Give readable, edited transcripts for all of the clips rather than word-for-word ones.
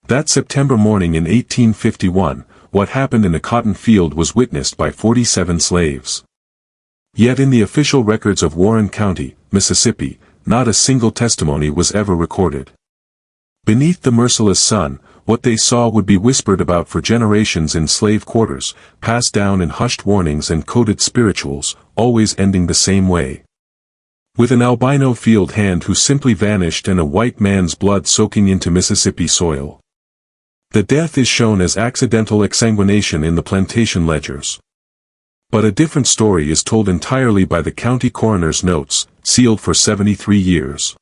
That September morning in 1851, what happened in a cotton field was witnessed by 47 slaves. Yet in the official records of Warren County, Mississippi, not a single testimony was ever recorded. Beneath the merciless sun, what they saw would be whispered about for generations in slave quarters, passed down in hushed warnings and coded spirituals, always ending the same way. With an albino field hand who simply vanished and a white man's blood soaking into Mississippi soil. The death is shown as accidental exsanguination in the plantation ledgers. But a different story is told entirely by the county coroner's notes, sealed for 73 years.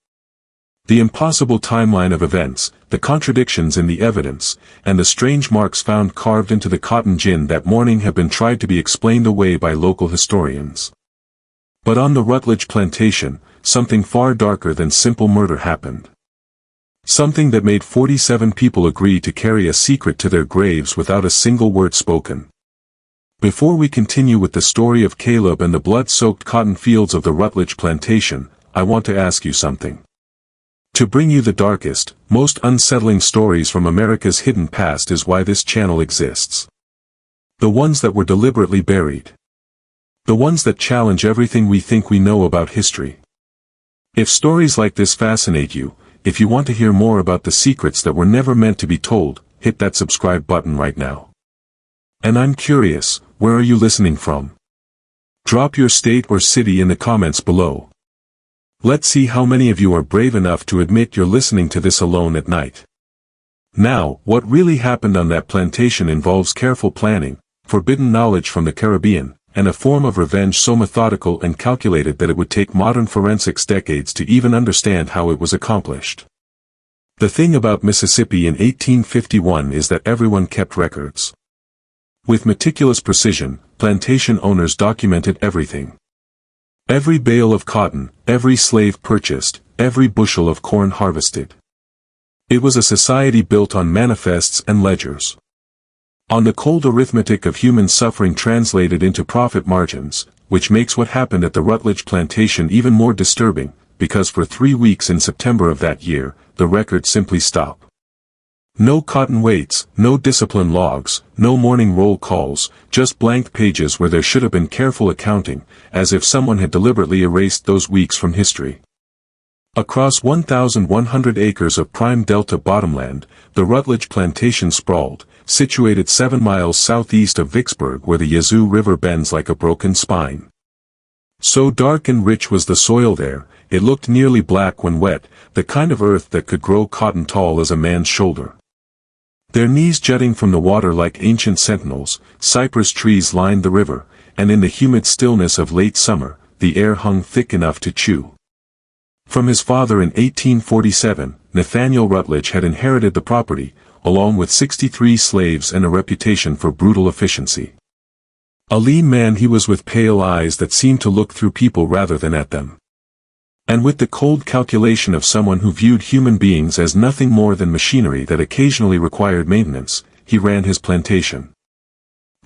The impossible timeline of events, the contradictions in the evidence, and the strange marks found carved into the cotton gin that morning have been tried to be explained away by local historians. But on the Rutledge plantation, something far darker than simple murder happened. Something that made 47 people agree to carry a secret to their graves without a single word spoken. Before we continue with the story of Caleb and the blood-soaked cotton fields of the Rutledge plantation, I want to ask you something. To bring you the darkest, most unsettling stories from America's hidden past is why this channel exists. The ones that were deliberately buried. The ones that challenge everything we think we know about history. If stories like this fascinate you, if you want to hear more about the secrets that were never meant to be told, hit that subscribe button right now. And I'm curious, where are you listening from? Drop your state or city in the comments below. Let's see how many of you are brave enough to admit you're listening to this alone at night. Now, what really happened on that plantation involves careful planning, forbidden knowledge from the Caribbean, and a form of revenge so methodical and calculated that it would take modern forensics decades to even understand how it was accomplished. The thing about Mississippi in 1851 is that everyone kept records. With meticulous precision, plantation owners documented everything. Every bale of cotton, every slave purchased, every bushel of corn harvested. It was a society built on manifests and ledgers. On the cold arithmetic of human suffering translated into profit margins, which makes what happened at the Rutledge plantation even more disturbing, because for 3 weeks in September of that year, the records simply stop. No cotton weights, no discipline logs, no morning roll calls, just blank pages where there should have been careful accounting, as if someone had deliberately erased those weeks from history. Across 1,100 acres of prime Delta bottomland, the Rutledge plantation sprawled, situated 7 miles southeast of Vicksburg where the Yazoo River bends like a broken spine. So dark and rich was the soil there, it looked nearly black when wet, the kind of earth that could grow cotton tall as a man's shoulder. Their knees jutting from the water like ancient sentinels, cypress trees lined the river, and in the humid stillness of late summer, the air hung thick enough to chew. From his father in 1847, Nathaniel Rutledge had inherited the property, along with 63 slaves and a reputation for brutal efficiency. A lean man he was with pale eyes that seemed to look through people rather than at them. And with the cold calculation of someone who viewed human beings as nothing more than machinery that occasionally required maintenance, he ran his plantation.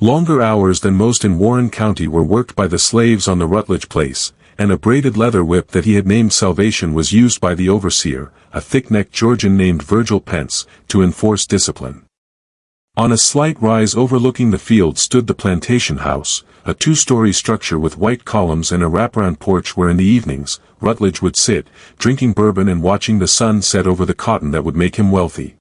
Longer hours than most in Warren County were worked by the slaves on the Rutledge place, and a braided leather whip that he had named Salvation was used by the overseer, a thick-necked Georgian named Virgil Pence, to enforce discipline. On a slight rise overlooking the field stood the plantation house, a 2-story structure with white columns and a wraparound porch where in the evenings, Rutledge would sit, drinking bourbon and watching the sun set over the cotton that would make him wealthy.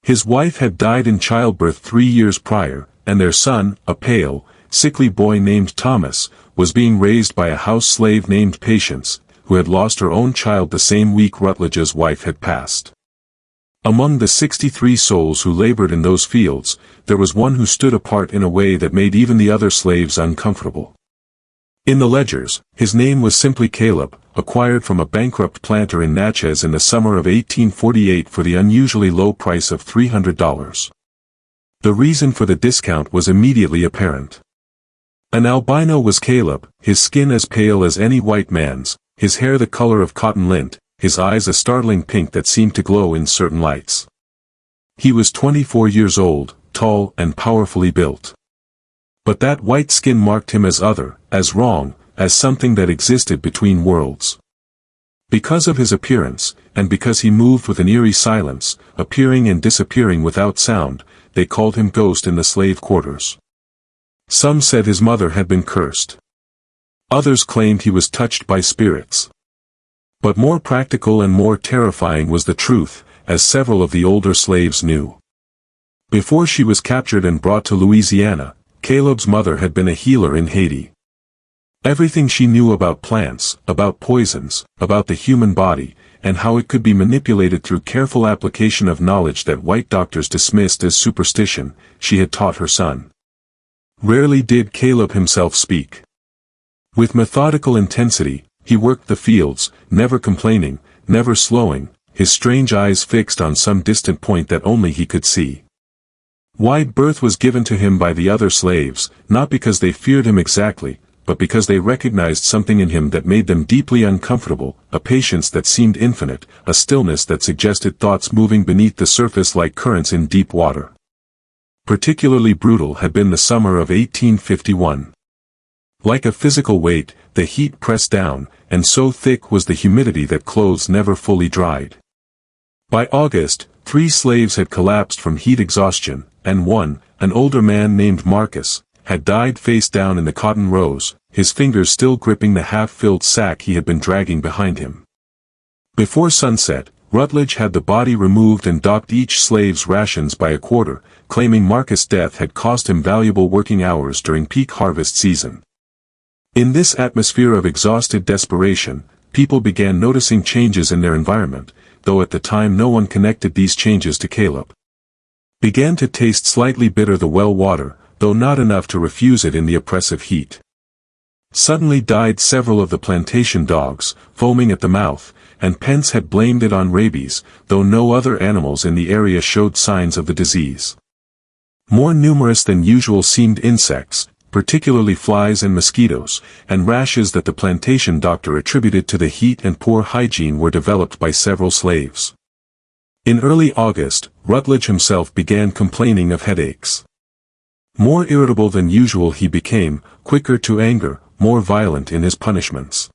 His wife had died in childbirth 3 years prior, and their son, a pale, sickly boy named Thomas, was being raised by a house slave named Patience, who had lost her own child the same week Rutledge's wife had passed. Among the 63 souls who labored in those fields, there was one who stood apart in a way that made even the other slaves uncomfortable. In the ledgers, his name was simply Caleb, acquired from a bankrupt planter in Natchez in the summer of 1848 for the unusually low price of $300. The reason for the discount was immediately apparent. An albino was Caleb, his skin as pale as any white man's, his hair the color of cotton lint, his eyes a startling pink that seemed to glow in certain lights. He was 24 years old, tall and powerfully built. But that white skin marked him as other, as wrong, as something that existed between worlds. Because of his appearance, and because he moved with an eerie silence, appearing and disappearing without sound, they called him Ghost in the slave quarters. Some said his mother had been cursed. Others claimed he was touched by spirits. But more practical and more terrifying was the truth, as several of the older slaves knew. Before she was captured and brought to Louisiana, Caleb's mother had been a healer in Haiti. Everything she knew about plants, about poisons, about the human body, and how it could be manipulated through careful application of knowledge that white doctors dismissed as superstition, she had taught her son. Rarely did Caleb himself speak. With methodical intensity, he worked the fields, never complaining, never slowing, his strange eyes fixed on some distant point that only he could see. Wide berth was given to him by the other slaves, not because they feared him exactly, but because they recognized something in him that made them deeply uncomfortable, a patience that seemed infinite, a stillness that suggested thoughts moving beneath the surface like currents in deep water. Particularly brutal had been the summer of 1851. Like a physical weight, the heat pressed down, and so thick was the humidity that clothes never fully dried. By August, 3 slaves had collapsed from heat exhaustion, and one, an older man named Marcus, had died face down in the cotton rows, his fingers still gripping the half-filled sack he had been dragging behind him. Before sunset, Rutledge had the body removed and docked each slave's rations by a quarter, claiming Marcus' death had cost him valuable working hours during peak harvest season. In this atmosphere of exhausted desperation, people began noticing changes in their environment, though at the time no one connected these changes to Caleb. Began to taste slightly bitter the well water, though not enough to refuse it in the oppressive heat. Suddenly died several of the plantation dogs, foaming at the mouth, and Pence had blamed it on rabies, though no other animals in the area showed signs of the disease. More numerous than usual seemed insects, particularly flies and mosquitoes, and rashes that the plantation doctor attributed to the heat and poor hygiene were developed by several slaves. In early August, Rutledge himself began complaining of headaches. More irritable than usual he became, quicker to anger, more violent in his punishments.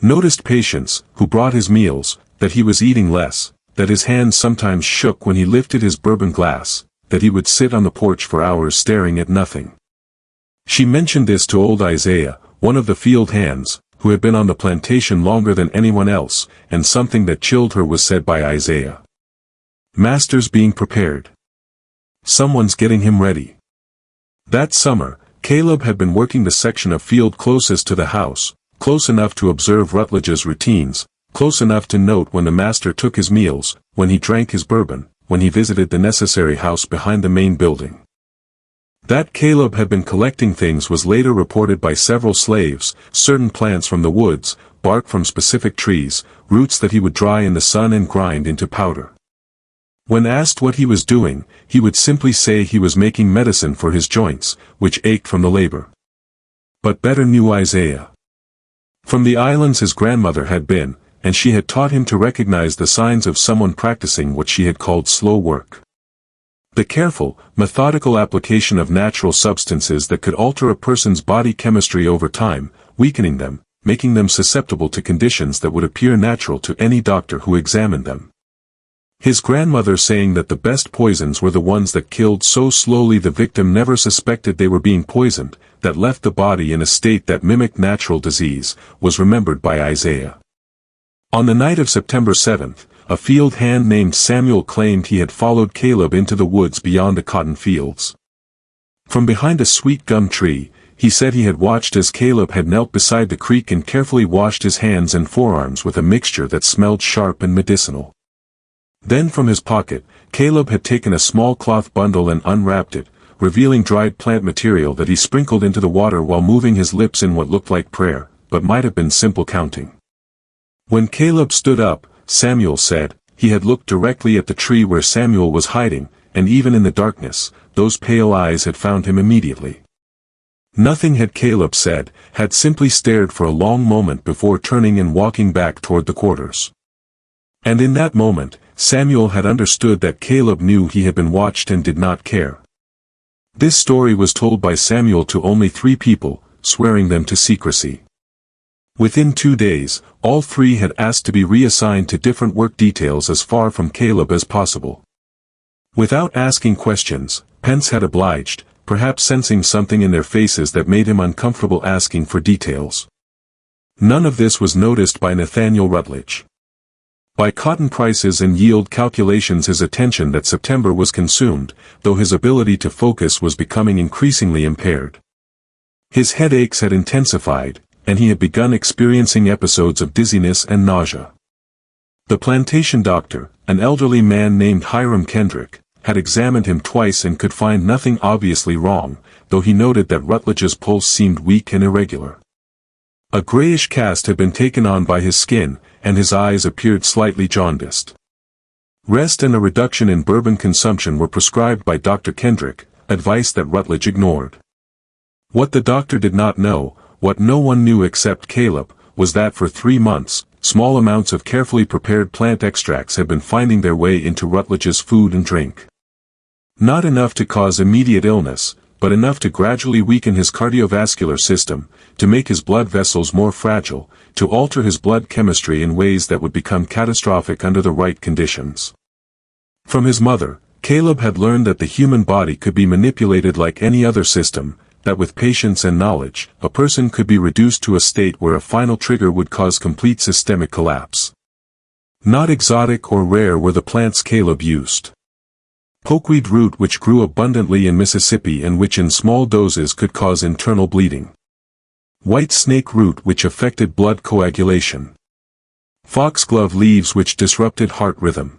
Noticed patients, who brought his meals, that he was eating less, that his hands sometimes shook when he lifted his bourbon glass, that he would sit on the porch for hours staring at nothing. She mentioned this to old Isaiah, one of the field hands, who had been on the plantation longer than anyone else, and something that chilled her was said by Isaiah. "Master's being prepared. Someone's getting him ready." That summer, Caleb had been working the section of field closest to the house, close enough to observe Rutledge's routines, close enough to note when the master took his meals, when he drank his bourbon, when he visited the necessary house behind the main building. That Caleb had been collecting things was later reported by several slaves, certain plants from the woods, bark from specific trees, roots that he would dry in the sun and grind into powder. When asked what he was doing, he would simply say he was making medicine for his joints, which ached from the labor. But better knew Isaiah. From the islands his grandmother had been, and she had taught him to recognize the signs of someone practicing what she had called slow work. The careful, methodical application of natural substances that could alter a person's body chemistry over time, weakening them, making them susceptible to conditions that would appear natural to any doctor who examined them. His grandmother saying that the best poisons were the ones that killed so slowly the victim never suspected they were being poisoned, that left the body in a state that mimicked natural disease, was remembered by Isaiah. On the night of September 7th, a field hand named Samuel claimed he had followed Caleb into the woods beyond the cotton fields. From behind a sweet gum tree, he said he had watched as Caleb had knelt beside the creek and carefully washed his hands and forearms with a mixture that smelled sharp and medicinal. Then from his pocket, Caleb had taken a small cloth bundle and unwrapped it, revealing dried plant material that he sprinkled into the water while moving his lips in what looked like prayer, but might have been simple counting. When Caleb stood up, Samuel said, he had looked directly at the tree where Samuel was hiding, and even in the darkness, those pale eyes had found him immediately. Nothing had Caleb said, had simply stared for a long moment before turning and walking back toward the quarters. And in that moment, Samuel had understood that Caleb knew he had been watched and did not care. This story was told by Samuel to only 3 people, swearing them to secrecy. Within 2 days, all three had asked to be reassigned to different work details as far from Caleb as possible. Without asking questions, Pence had obliged, perhaps sensing something in their faces that made him uncomfortable asking for details. None of this was noticed by Nathaniel Rutledge. By cotton prices and yield calculations his attention that September was consumed, though his ability to focus was becoming increasingly impaired. His headaches had intensified, and he had begun experiencing episodes of dizziness and nausea. The plantation doctor, an elderly man named Hiram Kendrick, had examined him twice and could find nothing obviously wrong, though he noted that Rutledge's pulse seemed weak and irregular. A grayish cast had been taken on by his skin, and his eyes appeared slightly jaundiced. Rest and a reduction in bourbon consumption were prescribed by Dr. Kendrick, advice that Rutledge ignored. What the doctor did not know, what no one knew except Caleb, was that for 3 months, small amounts of carefully prepared plant extracts had been finding their way into Rutledge's food and drink. Not enough to cause immediate illness, but enough to gradually weaken his cardiovascular system, to make his blood vessels more fragile, to alter his blood chemistry in ways that would become catastrophic under the right conditions. From his mother, Caleb had learned that the human body could be manipulated like any other system, that with patience and knowledge, a person could be reduced to a state where a final trigger would cause complete systemic collapse. Not exotic or rare were the plants Caleb used. Pokeweed root, which grew abundantly in Mississippi and which in small doses could cause internal bleeding. White snake root, which affected blood coagulation. Foxglove leaves, which disrupted heart rhythm.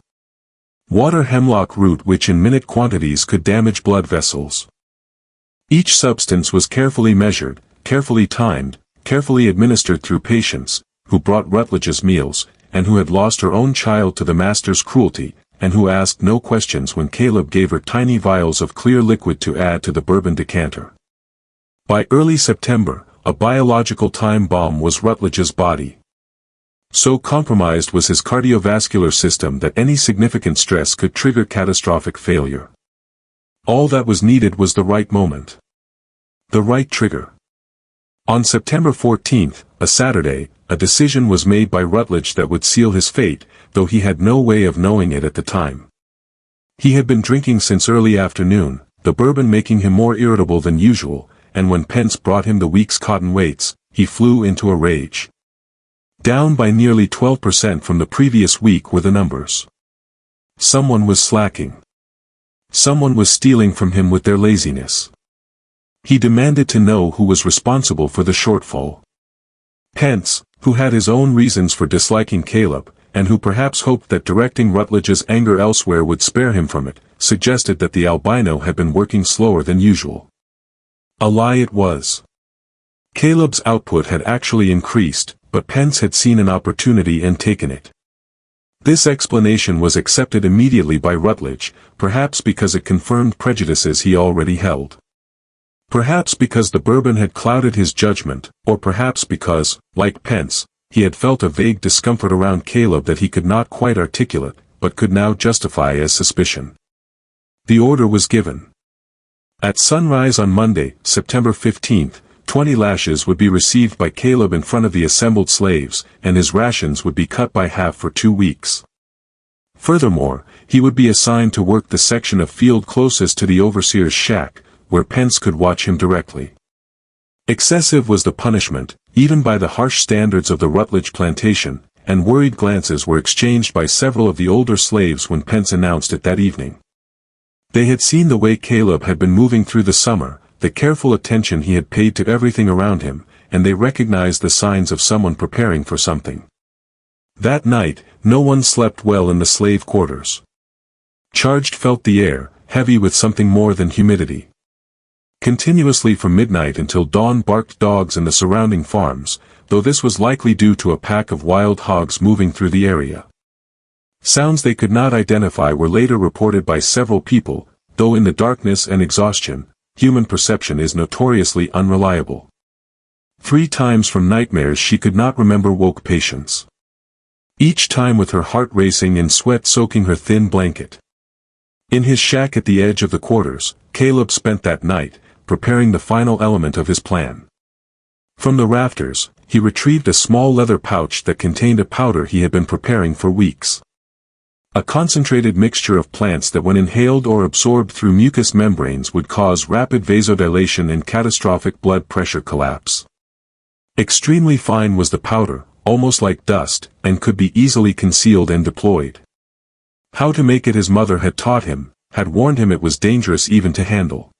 Water hemlock root, which in minute quantities could damage blood vessels. Each substance was carefully measured, carefully timed, carefully administered through patients, who brought Rutledge's meals, and who had lost her own child to the master's cruelty, and who asked no questions when Caleb gave her tiny vials of clear liquid to add to the bourbon decanter. By early September, a biological time bomb was Rutledge's body. So compromised was his cardiovascular system that any significant stress could trigger catastrophic failure. All that was needed was the right moment. The right trigger. On September 14th, a Saturday, a decision was made by Rutledge that would seal his fate, though he had no way of knowing it at the time. He had been drinking since early afternoon, the bourbon making him more irritable than usual, and when Pence brought him the week's cotton weights, he flew into a rage. Down by nearly 12% from the previous week were the numbers. Someone was slacking. Someone was stealing from him with their laziness. He demanded to know who was responsible for the shortfall. Pence, who had his own reasons for disliking Caleb, and who perhaps hoped that directing Rutledge's anger elsewhere would spare him from it, suggested that the albino had been working slower than usual. A lie it was. Caleb's output had actually increased, but Pence had seen an opportunity and taken it. This explanation was accepted immediately by Rutledge, perhaps because it confirmed prejudices he already held. Perhaps because the bourbon had clouded his judgment, or perhaps because, like Pence, he had felt a vague discomfort around Caleb that he could not quite articulate, but could now justify as suspicion. The order was given. At sunrise on Monday, September 15th, 20 lashes would be received by Caleb in front of the assembled slaves, and his rations would be cut by half for 2 weeks. Furthermore, he would be assigned to work the section of field closest to the overseer's shack, where Pence could watch him directly. Excessive was the punishment, even by the harsh standards of the Rutledge plantation, and worried glances were exchanged by several of the older slaves when Pence announced it that evening. They had seen the way Caleb had been moving through the summer, the careful attention he had paid to everything around him, and they recognized the signs of someone preparing for something. That night, no one slept well in the slave quarters. Charged felt the air, heavy with something more than humidity. Continuously from midnight until dawn barked dogs in the surrounding farms, though this was likely due to a pack of wild hogs moving through the area. Sounds they could not identify were later reported by several people, though in the darkness and exhaustion, human perception is notoriously unreliable. 3 times from nightmares she could not remember woke Patience. Each time with her heart racing and sweat soaking her thin blanket. In his shack at the edge of the quarters, Caleb spent that night, preparing the final element of his plan. From the rafters, he retrieved a small leather pouch that contained a powder he had been preparing for weeks. A concentrated mixture of plants that when inhaled or absorbed through mucous membranes would cause rapid vasodilation and catastrophic blood pressure collapse. Extremely fine was the powder, almost like dust, and could be easily concealed and deployed. How to make it his mother had taught him, had warned him it was dangerous even to handle.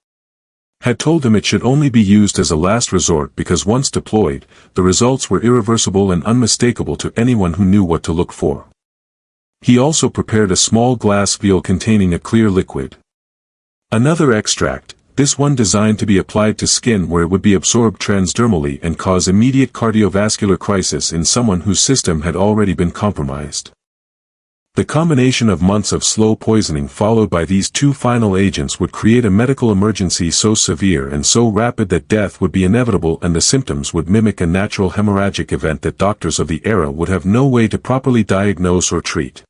Had told him it should only be used as a last resort because once deployed, the results were irreversible and unmistakable to anyone who knew what to look for. He also prepared a small glass vial containing a clear liquid. Another extract, this one designed to be applied to skin where it would be absorbed transdermally and cause immediate cardiovascular crisis in someone whose system had already been compromised. The combination of months of slow poisoning followed by these two final agents would create a medical emergency so severe and so rapid that death would be inevitable and the symptoms would mimic a natural hemorrhagic event that doctors of the era would have no way to properly diagnose or treat.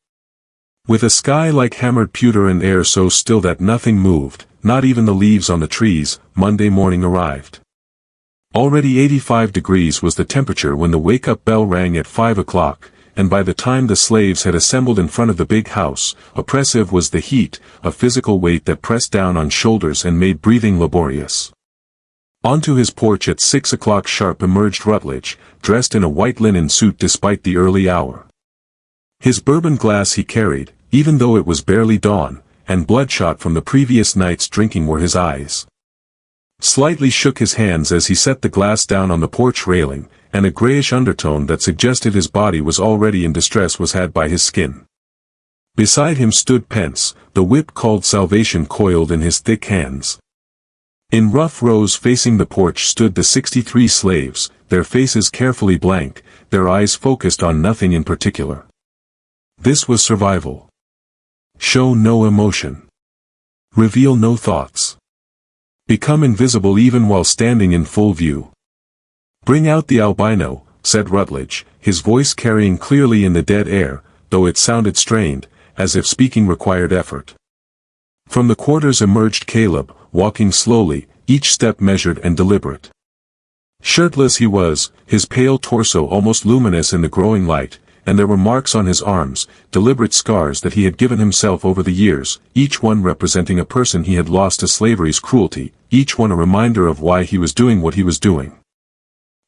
With a sky like hammered pewter and air so still that nothing moved, not even the leaves on the trees, Monday morning arrived. Already 85 degrees was the temperature when the wake-up bell rang at 5 o'clock, and by the time the slaves had assembled in front of the big house, oppressive was the heat, a physical weight that pressed down on shoulders and made breathing laborious. Onto his porch at 6 o'clock sharp emerged Rutledge, dressed in a white linen suit despite the early hour. His bourbon glass he carried, even though it was barely dawn, and bloodshot from the previous night's drinking were his eyes. Slightly shook his hands as he set the glass down on the porch railing, and a grayish undertone that suggested his body was already in distress was had by his skin. Beside him stood Pence, the whip called Salvation coiled in his thick hands. In rough rows facing the porch stood the 63 slaves, their faces carefully blank, their eyes focused on nothing in particular. This was survival. Show no emotion. Reveal no thoughts. Become invisible even while standing in full view. Bring out the albino, said Rutledge, his voice carrying clearly in the dead air, though it sounded strained, as if speaking required effort. From the quarters emerged Caleb, walking slowly, each step measured and deliberate. Shirtless he was, his pale torso almost luminous in the growing light, and there were marks on his arms, deliberate scars that he had given himself over the years, each one representing a person he had lost to slavery's cruelty, each one a reminder of why he was doing what he was doing.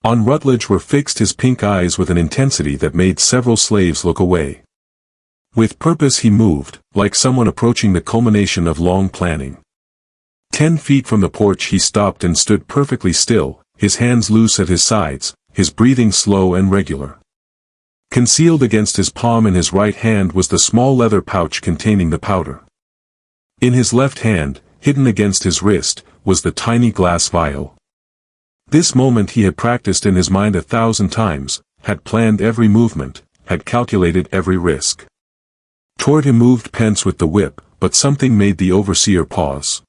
On Rutledge were fixed his pink eyes with an intensity that made several slaves look away. With purpose he moved, like someone approaching the culmination of long planning. 10 feet from the porch he stopped and stood perfectly still, his hands loose at his sides, his breathing slow and regular. Concealed against his palm in his right hand was the small leather pouch containing the powder. In his left hand, hidden against his wrist, was the tiny glass vial. This moment he had practiced in his mind 1,000 times, had planned every movement, had calculated every risk. Toward him moved Pence with the whip, but something made the overseer pause.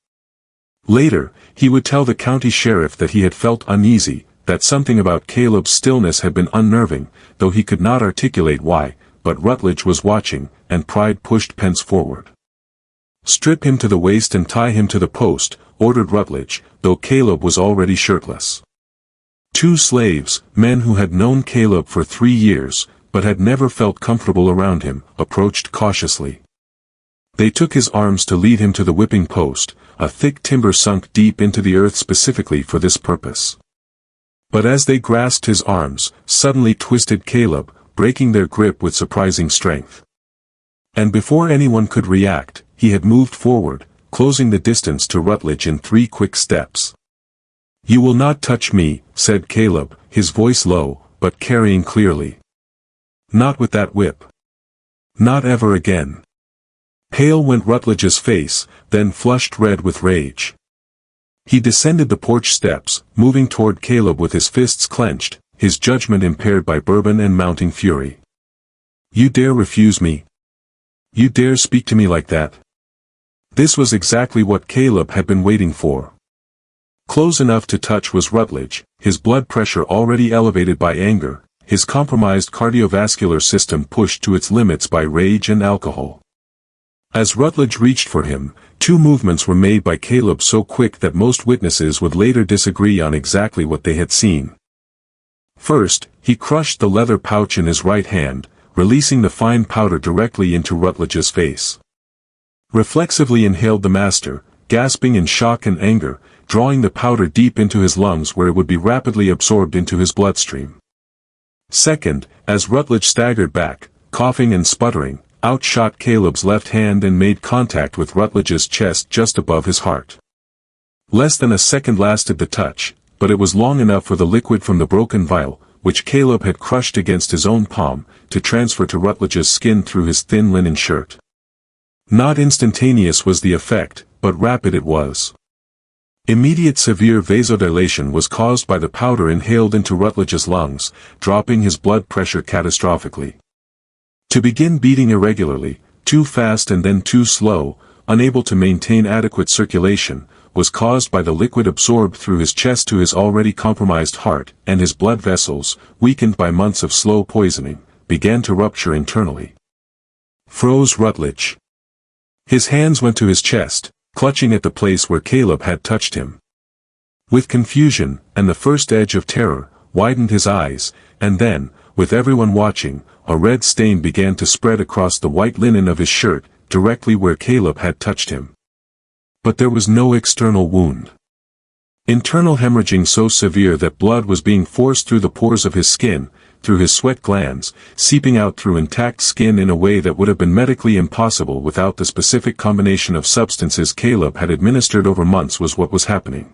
Later, he would tell the county sheriff that he had felt uneasy, that something about Caleb's stillness had been unnerving, though he could not articulate why, but Rutledge was watching, and pride pushed Pence forward. Strip him to the waist and tie him to the post, ordered Rutledge, though Caleb was already shirtless. 2 slaves, men who had known Caleb for 3 years, but had never felt comfortable around him, approached cautiously. They took his arms to lead him to the whipping post, a thick timber sunk deep into the earth specifically for this purpose. But as they grasped his arms, suddenly twisted Caleb, breaking their grip with surprising strength. And before anyone could react, he had moved forward, closing the distance to Rutledge in 3 quick steps. "You will not touch me," said Caleb, his voice low, but carrying clearly. "Not with that whip. Not ever again." Pale went Rutledge's face, then flushed red with rage. He descended the porch steps, moving toward Caleb with his fists clenched, his judgment impaired by bourbon and mounting fury. "You dare refuse me? You dare speak to me like that?" This was exactly what Caleb had been waiting for. Close enough to touch was Rutledge, his blood pressure already elevated by anger, his compromised cardiovascular system pushed to its limits by rage and alcohol. As Rutledge reached for him, 2 movements were made by Caleb so quick that most witnesses would later disagree on exactly what they had seen. First, he crushed the leather pouch in his right hand, releasing the fine powder directly into Rutledge's face. Reflexively inhaled the master, gasping in shock and anger, drawing the powder deep into his lungs where it would be rapidly absorbed into his bloodstream. Second, as Rutledge staggered back, coughing and sputtering, out shot Caleb's left hand and made contact with Rutledge's chest just above his heart. Less than a second lasted the touch, but it was long enough for the liquid from the broken vial, which Caleb had crushed against his own palm, to transfer to Rutledge's skin through his thin linen shirt. Not instantaneous was the effect, but rapid it was. Immediate severe vasodilation was caused by the powder inhaled into Rutledge's lungs, dropping his blood pressure catastrophically. To begin beating irregularly, too fast and then too slow, unable to maintain adequate circulation, was caused by the liquid absorbed through his chest to his already compromised heart, and his blood vessels, weakened by months of slow poisoning, began to rupture internally. Froze Rutledge. His hands went to his chest, clutching at the place where Caleb had touched him. With confusion, and the first edge of terror, widened his eyes, and then, with everyone watching, a red stain began to spread across the white linen of his shirt, directly where Caleb had touched him. But there was no external wound. Internal hemorrhaging so severe that blood was being forced through the pores of his skin, through his sweat glands, seeping out through intact skin in a way that would have been medically impossible without the specific combination of substances Caleb had administered over months was what was happening.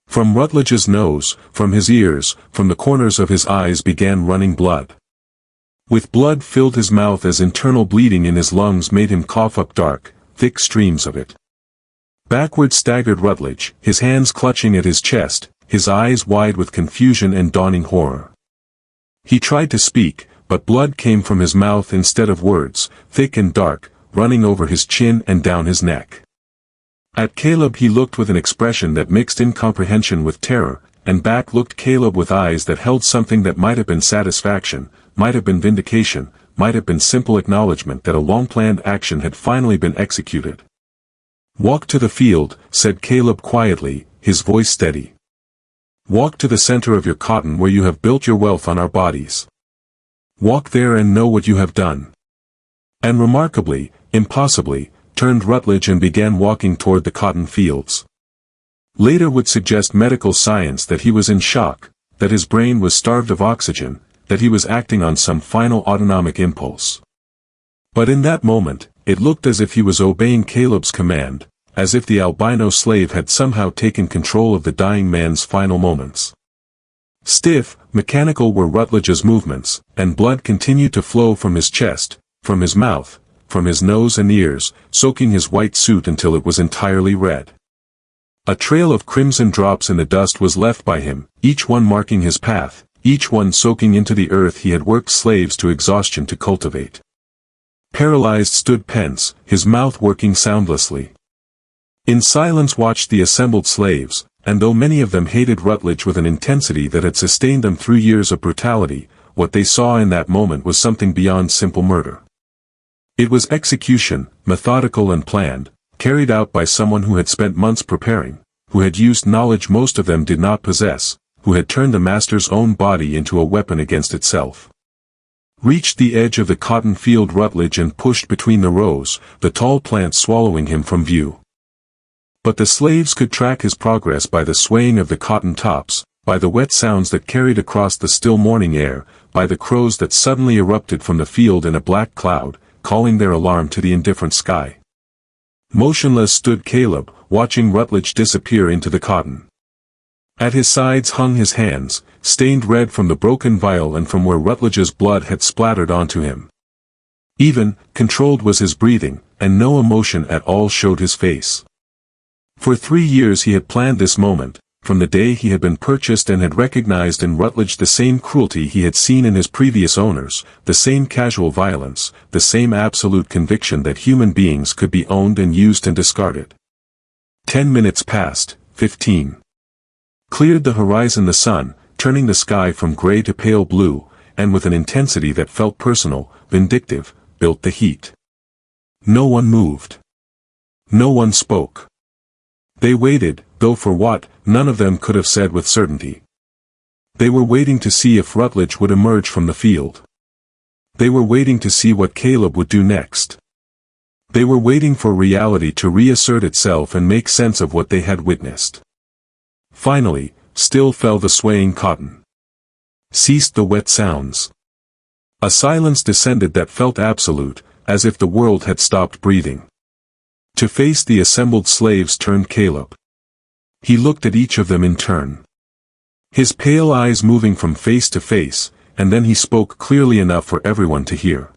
From Rutledge's nose, from his ears, from the corners of his eyes began running blood. With blood filled his mouth as internal bleeding in his lungs made him cough up dark, thick streams of it. Backward staggered Rutledge, his hands clutching at his chest, his eyes wide with confusion and dawning horror. He tried to speak, but blood came from his mouth instead of words, thick and dark, running over his chin and down his neck. At Caleb he looked with an expression that mixed incomprehension with terror, and back looked Caleb with eyes that held something that might have been satisfaction, might have been vindication, might have been simple acknowledgement that a long-planned action had finally been executed. "Walk to the field," said Caleb quietly, his voice steady. "Walk to the center of your cotton where you have built your wealth on our bodies. Walk there and know what you have done." And remarkably, impossibly, turned Rutledge and began walking toward the cotton fields. Later would suggest medical science that he was in shock, that his brain was starved of oxygen, that he was acting on some final autonomic impulse. But in that moment, it looked as if he was obeying Caleb's command, as if the albino slave had somehow taken control of the dying man's final moments. Stiff, mechanical were Rutledge's movements, and blood continued to flow from his chest, from his mouth, from his nose and ears, soaking his white suit until it was entirely red. A trail of crimson drops in the dust was left by him, each one marking his path, each one soaking into the earth he had worked slaves to exhaustion to cultivate. Paralyzed stood Pence, his mouth working soundlessly. In silence watched the assembled slaves, and though many of them hated Rutledge with an intensity that had sustained them through years of brutality, what they saw in that moment was something beyond simple murder. It was execution, methodical and planned, carried out by someone who had spent months preparing, who had used knowledge most of them did not possess, who had turned the master's own body into a weapon against itself. Reached the edge of the cotton field Rutledge and pushed between the rows, the tall plants swallowing him from view. But the slaves could track his progress by the swaying of the cotton tops, by the wet sounds that carried across the still morning air, by the crows that suddenly erupted from the field in a black cloud, calling their alarm to the indifferent sky. Motionless stood Caleb, watching Rutledge disappear into the cotton. At his sides hung his hands, stained red from the broken vial and from where Rutledge's blood had splattered onto him. Even, controlled was his breathing, and no emotion at all showed his face. For 3 years he had planned this moment, from the day he had been purchased and had recognized in Rutledge the same cruelty he had seen in his previous owners, the same casual violence, the same absolute conviction that human beings could be owned and used and discarded. 10 minutes passed, 15. Cleared the horizon the sun, turning the sky from gray to pale blue, and with an intensity that felt personal, vindictive, built the heat. No one moved. No one spoke. They waited, though for what, none of them could have said with certainty. They were waiting to see if Rutledge would emerge from the field. They were waiting to see what Caleb would do next. They were waiting for reality to reassert itself and make sense of what they had witnessed. Finally, still fell the swaying cotton. Ceased the wet sounds. A silence descended that felt absolute, as if the world had stopped breathing. To face the assembled slaves turned Caleb. He looked at each of them in turn. His pale eyes moving from face to face, and then he spoke clearly enough for everyone to hear.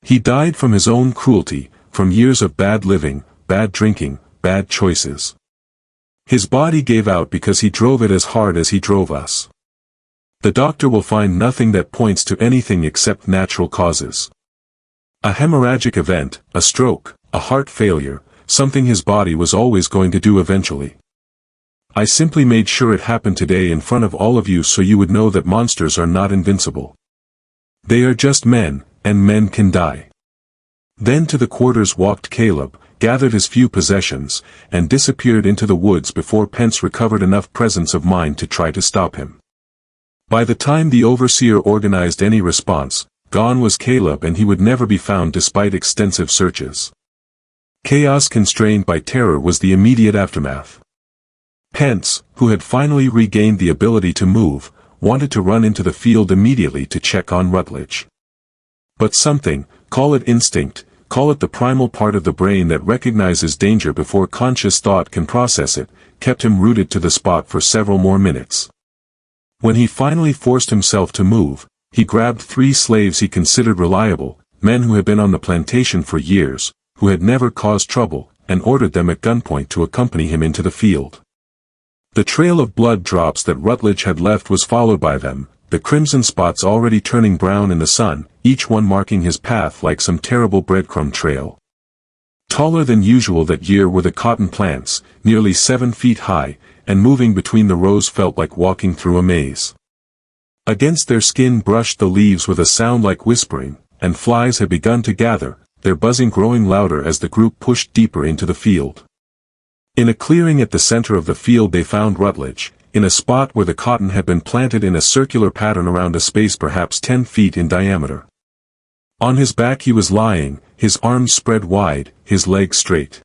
He died from his own cruelty, from years of bad living, bad drinking, bad choices. His body gave out because he drove it as hard as he drove us. The doctor will find nothing that points to anything except natural causes. A hemorrhagic event, a stroke, a heart failure, something his body was always going to do eventually. I simply made sure it happened today in front of all of you so you would know that monsters are not invincible. They are just men, and men can die. Then to the quarters walked Caleb, gathered his few possessions, and disappeared into the woods before Pence recovered enough presence of mind to try to stop him. By the time the overseer organized any response, gone was Caleb and he would never be found despite extensive searches. Chaos constrained by terror was the immediate aftermath. Pence, who had finally regained the ability to move, wanted to run into the field immediately to check on Rutledge. But something, call it instinct, call it the primal part of the brain that recognizes danger before conscious thought can process it, kept him rooted to the spot for several more minutes. When he finally forced himself to move, he grabbed 3 slaves he considered reliable, men who had been on the plantation for years, who had never caused trouble, and ordered them at gunpoint to accompany him into the field. The trail of blood drops that Rutledge had left was followed by them, the crimson spots already turning brown in the sun, each one marking his path like some terrible breadcrumb trail. Taller than usual that year were the cotton plants, nearly 7 feet high, and moving between the rows felt like walking through a maze. Against their skin brushed the leaves with a sound like whispering, and flies had begun to gather, their buzzing growing louder as the group pushed deeper into the field. In a clearing at the center of the field they found Rutledge, in a spot where the cotton had been planted in a circular pattern around a space perhaps 10 feet in diameter. On his back he was lying, his arms spread wide, his legs straight.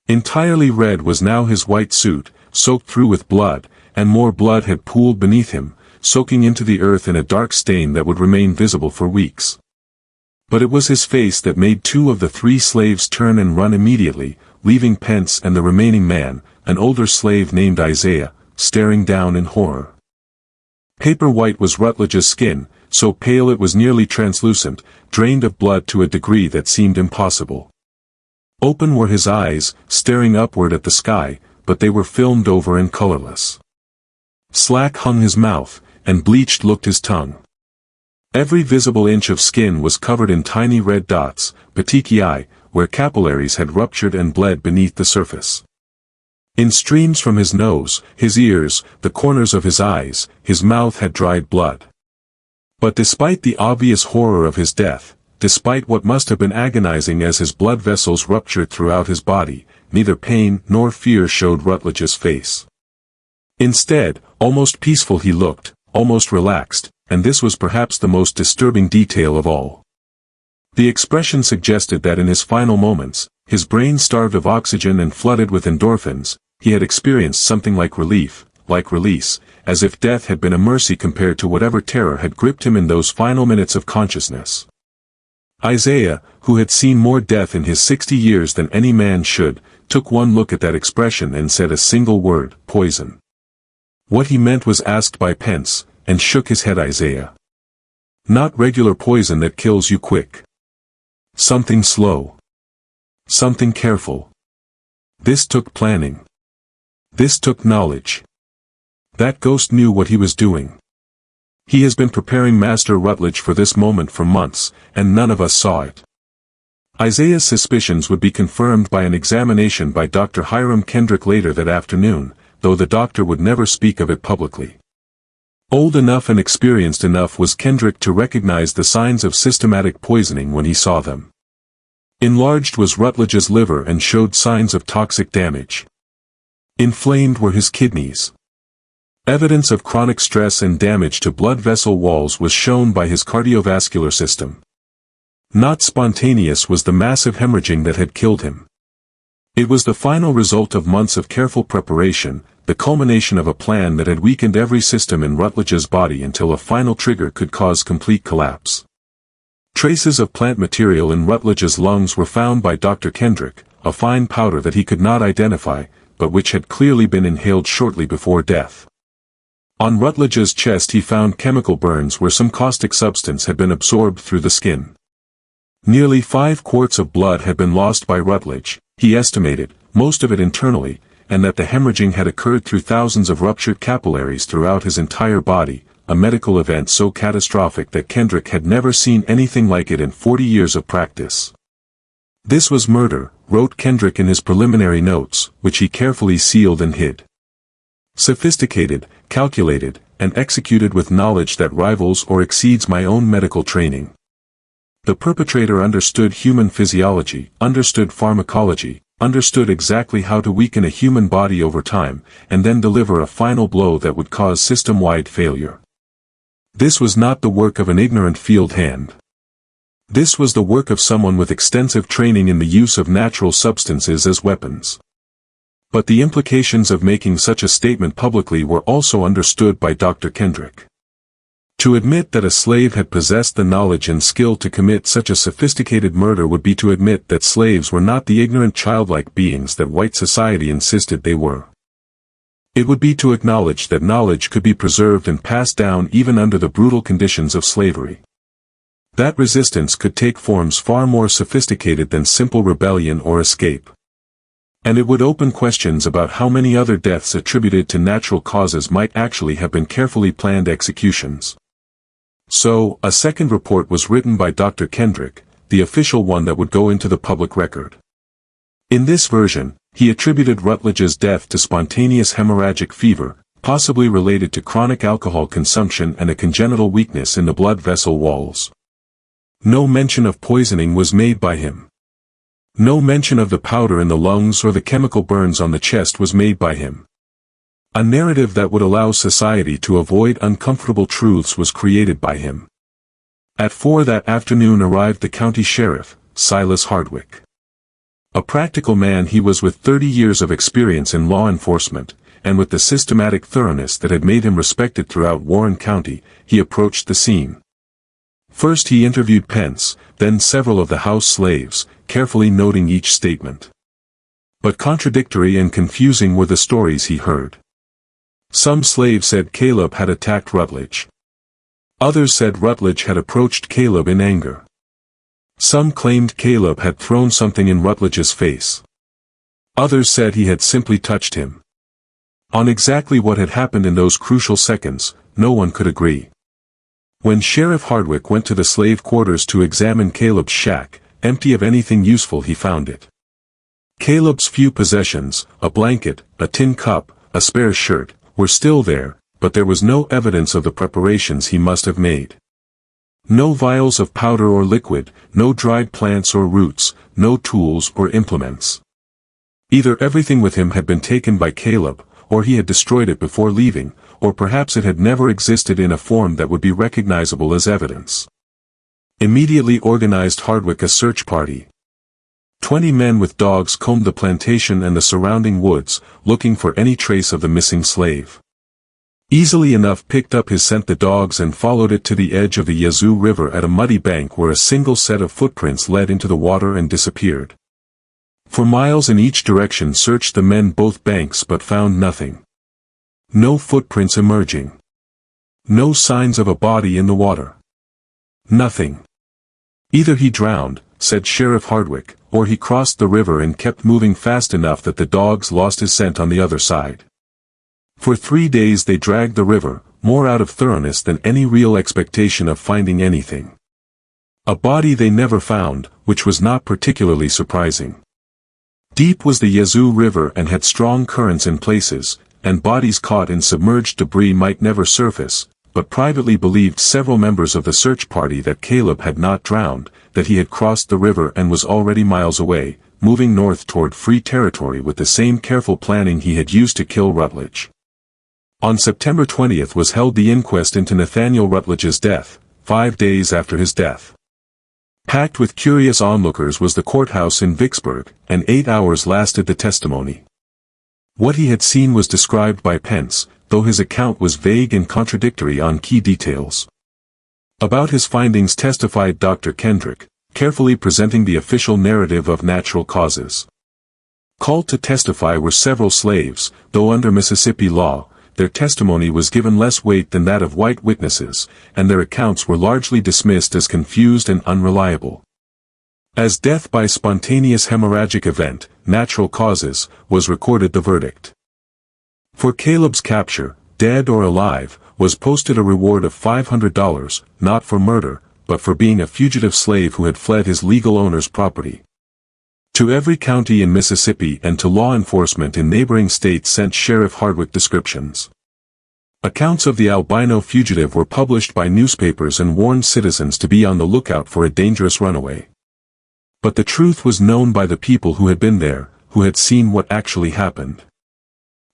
Entirely red was now his white suit, soaked through with blood, and more blood had pooled beneath him, soaking into the earth in a dark stain that would remain visible for weeks. But it was his face that made 2 of the 3 slaves turn and run immediately, leaving Pence and the remaining man, an older slave named Isaiah, staring down in horror. Paper white was Rutledge's skin, so pale it was nearly translucent, drained of blood to a degree that seemed impossible. Open were his eyes, staring upward at the sky, but they were filmed over and colorless. Slack hung his mouth, and bleached looked his tongue. Every visible inch of skin was covered in tiny red dots, petechiae, where capillaries had ruptured and bled beneath the surface. In streams from his nose, his ears, the corners of his eyes, his mouth had dried blood. But despite the obvious horror of his death, despite what must have been agonizing as his blood vessels ruptured throughout his body, neither pain nor fear showed Rutledge's face. Instead, almost peaceful he looked, almost relaxed, and this was perhaps the most disturbing detail of all. The expression suggested that in his final moments, his brain starved of oxygen and flooded with endorphins, he had experienced something like relief, like release, as if death had been a mercy compared to whatever terror had gripped him in those final minutes of consciousness. Isaiah, who had seen more death in his 60 years than any man should, took one look at that expression and said a single word, poison. What he meant was asked by Pence, and shook his head. Isaiah. Not regular poison that kills you quick. Something slow. Something careful. This took planning. This took knowledge. That ghost knew what he was doing. He has been preparing Master Rutledge for this moment for months, and none of us saw it. Isaiah's suspicions would be confirmed by an examination by Dr. Hiram Kendrick later that afternoon, though the doctor would never speak of it publicly. Old enough and experienced enough was Kendrick to recognize the signs of systematic poisoning when he saw them. Enlarged was Rutledge's liver and showed signs of toxic damage. Inflamed were his kidneys. Evidence of chronic stress and damage to blood vessel walls was shown by his cardiovascular system. Not spontaneous was the massive hemorrhaging that had killed him. It was the final result of months of careful preparation, the culmination of a plan that had weakened every system in Rutledge's body until a final trigger could cause complete collapse. Traces of plant material in Rutledge's lungs were found by Dr. Kendrick, a fine powder that he could not identify, but which had clearly been inhaled shortly before death. On Rutledge's chest he found chemical burns where some caustic substance had been absorbed through the skin. Nearly 5 quarts of blood had been lost by Rutledge, he estimated, most of it internally, and that the hemorrhaging had occurred through thousands of ruptured capillaries throughout his entire body, a medical event so catastrophic that Kendrick had never seen anything like it in 40 years of practice. This was murder, wrote Kendrick in his preliminary notes, which he carefully sealed and hid. Sophisticated, calculated, and executed with knowledge that rivals or exceeds my own medical training. The perpetrator understood human physiology, understood pharmacology, understood exactly how to weaken a human body over time, and then deliver a final blow that would cause system-wide failure. This was not the work of an ignorant field hand. This was the work of someone with extensive training in the use of natural substances as weapons. But the implications of making such a statement publicly were also understood by Dr. Kendrick. To admit that a slave had possessed the knowledge and skill to commit such a sophisticated murder would be to admit that slaves were not the ignorant childlike beings that white society insisted they were. It would be to acknowledge that knowledge could be preserved and passed down even under the brutal conditions of slavery. That resistance could take forms far more sophisticated than simple rebellion or escape. And it would open questions about how many other deaths attributed to natural causes might actually have been carefully planned executions. So, a second report was written by Dr. Kendrick, the official one that would go into the public record. In this version, he attributed Rutledge's death to spontaneous hemorrhagic fever, possibly related to chronic alcohol consumption and a congenital weakness in the blood vessel walls. No mention of poisoning was made by him. No mention of the powder in the lungs or the chemical burns on the chest was made by him. A narrative that would allow society to avoid uncomfortable truths was created by him. At 4 that afternoon arrived the county sheriff, Silas Hardwick. A practical man he was with 30 years of experience in law enforcement, and with the systematic thoroughness that had made him respected throughout Warren County, he approached the scene. First he interviewed Pence, then several of the house slaves, carefully noting each statement. But contradictory and confusing were the stories he heard. Some slaves said Caleb had attacked Rutledge. Others said Rutledge had approached Caleb in anger. Some claimed Caleb had thrown something in Rutledge's face. Others said he had simply touched him. On exactly what had happened in those crucial seconds, no one could agree. When Sheriff Hardwick went to the slave quarters to examine Caleb's shack, empty of anything useful he found it. Caleb's few possessions, a blanket, a tin cup, a spare shirt, were still there, but there was no evidence of the preparations he must have made. No vials of powder or liquid, no dried plants or roots, no tools or implements. Either everything with him had been taken by Caleb, or he had destroyed it before leaving, or perhaps it had never existed in a form that would be recognizable as evidence. Immediately organized Hardwick a search party. 20 men with dogs combed the plantation and the surrounding woods, looking for any trace of the missing slave. Easily enough picked up his scent the dogs and followed it to the edge of the Yazoo River at a muddy bank where a single set of footprints led into the water and disappeared. For miles in each direction searched the men both banks but found nothing. No footprints emerging. No signs of a body in the water. Nothing. Either he drowned, said Sheriff Hardwick, or he crossed the river and kept moving fast enough that the dogs lost his scent on the other side. For 3 days they dragged the river, more out of thoroughness than any real expectation of finding anything. A body they never found, which was not particularly surprising. Deep was the Yazoo River and had strong currents in places, and bodies caught in submerged debris might never surface, but privately believed several members of the search party that Caleb had not drowned, that he had crossed the river and was already miles away, moving north toward free territory with the same careful planning he had used to kill Rutledge. On September 20th was held the inquest into Nathaniel Rutledge's death, 5 days after his death. Packed with curious onlookers was the courthouse in Vicksburg, and 8 hours lasted the testimony. What he had seen was described by Pence, though his account was vague and contradictory on key details. About his findings testified Dr. Kendrick, carefully presenting the official narrative of natural causes. Called to testify were several slaves, though under Mississippi law, their testimony was given less weight than that of white witnesses, and their accounts were largely dismissed as confused and unreliable. As death by spontaneous hemorrhagic event, natural causes, was recorded the verdict. For Caleb's capture, dead or alive, was posted a reward of $500, not for murder, but for being a fugitive slave who had fled his legal owner's property. To every county in Mississippi and to law enforcement in neighboring states sent Sheriff Hardwick descriptions. Accounts of the albino fugitive were published by newspapers and warned citizens to be on the lookout for a dangerous runaway. But the truth was known by the people who had been there, who had seen what actually happened.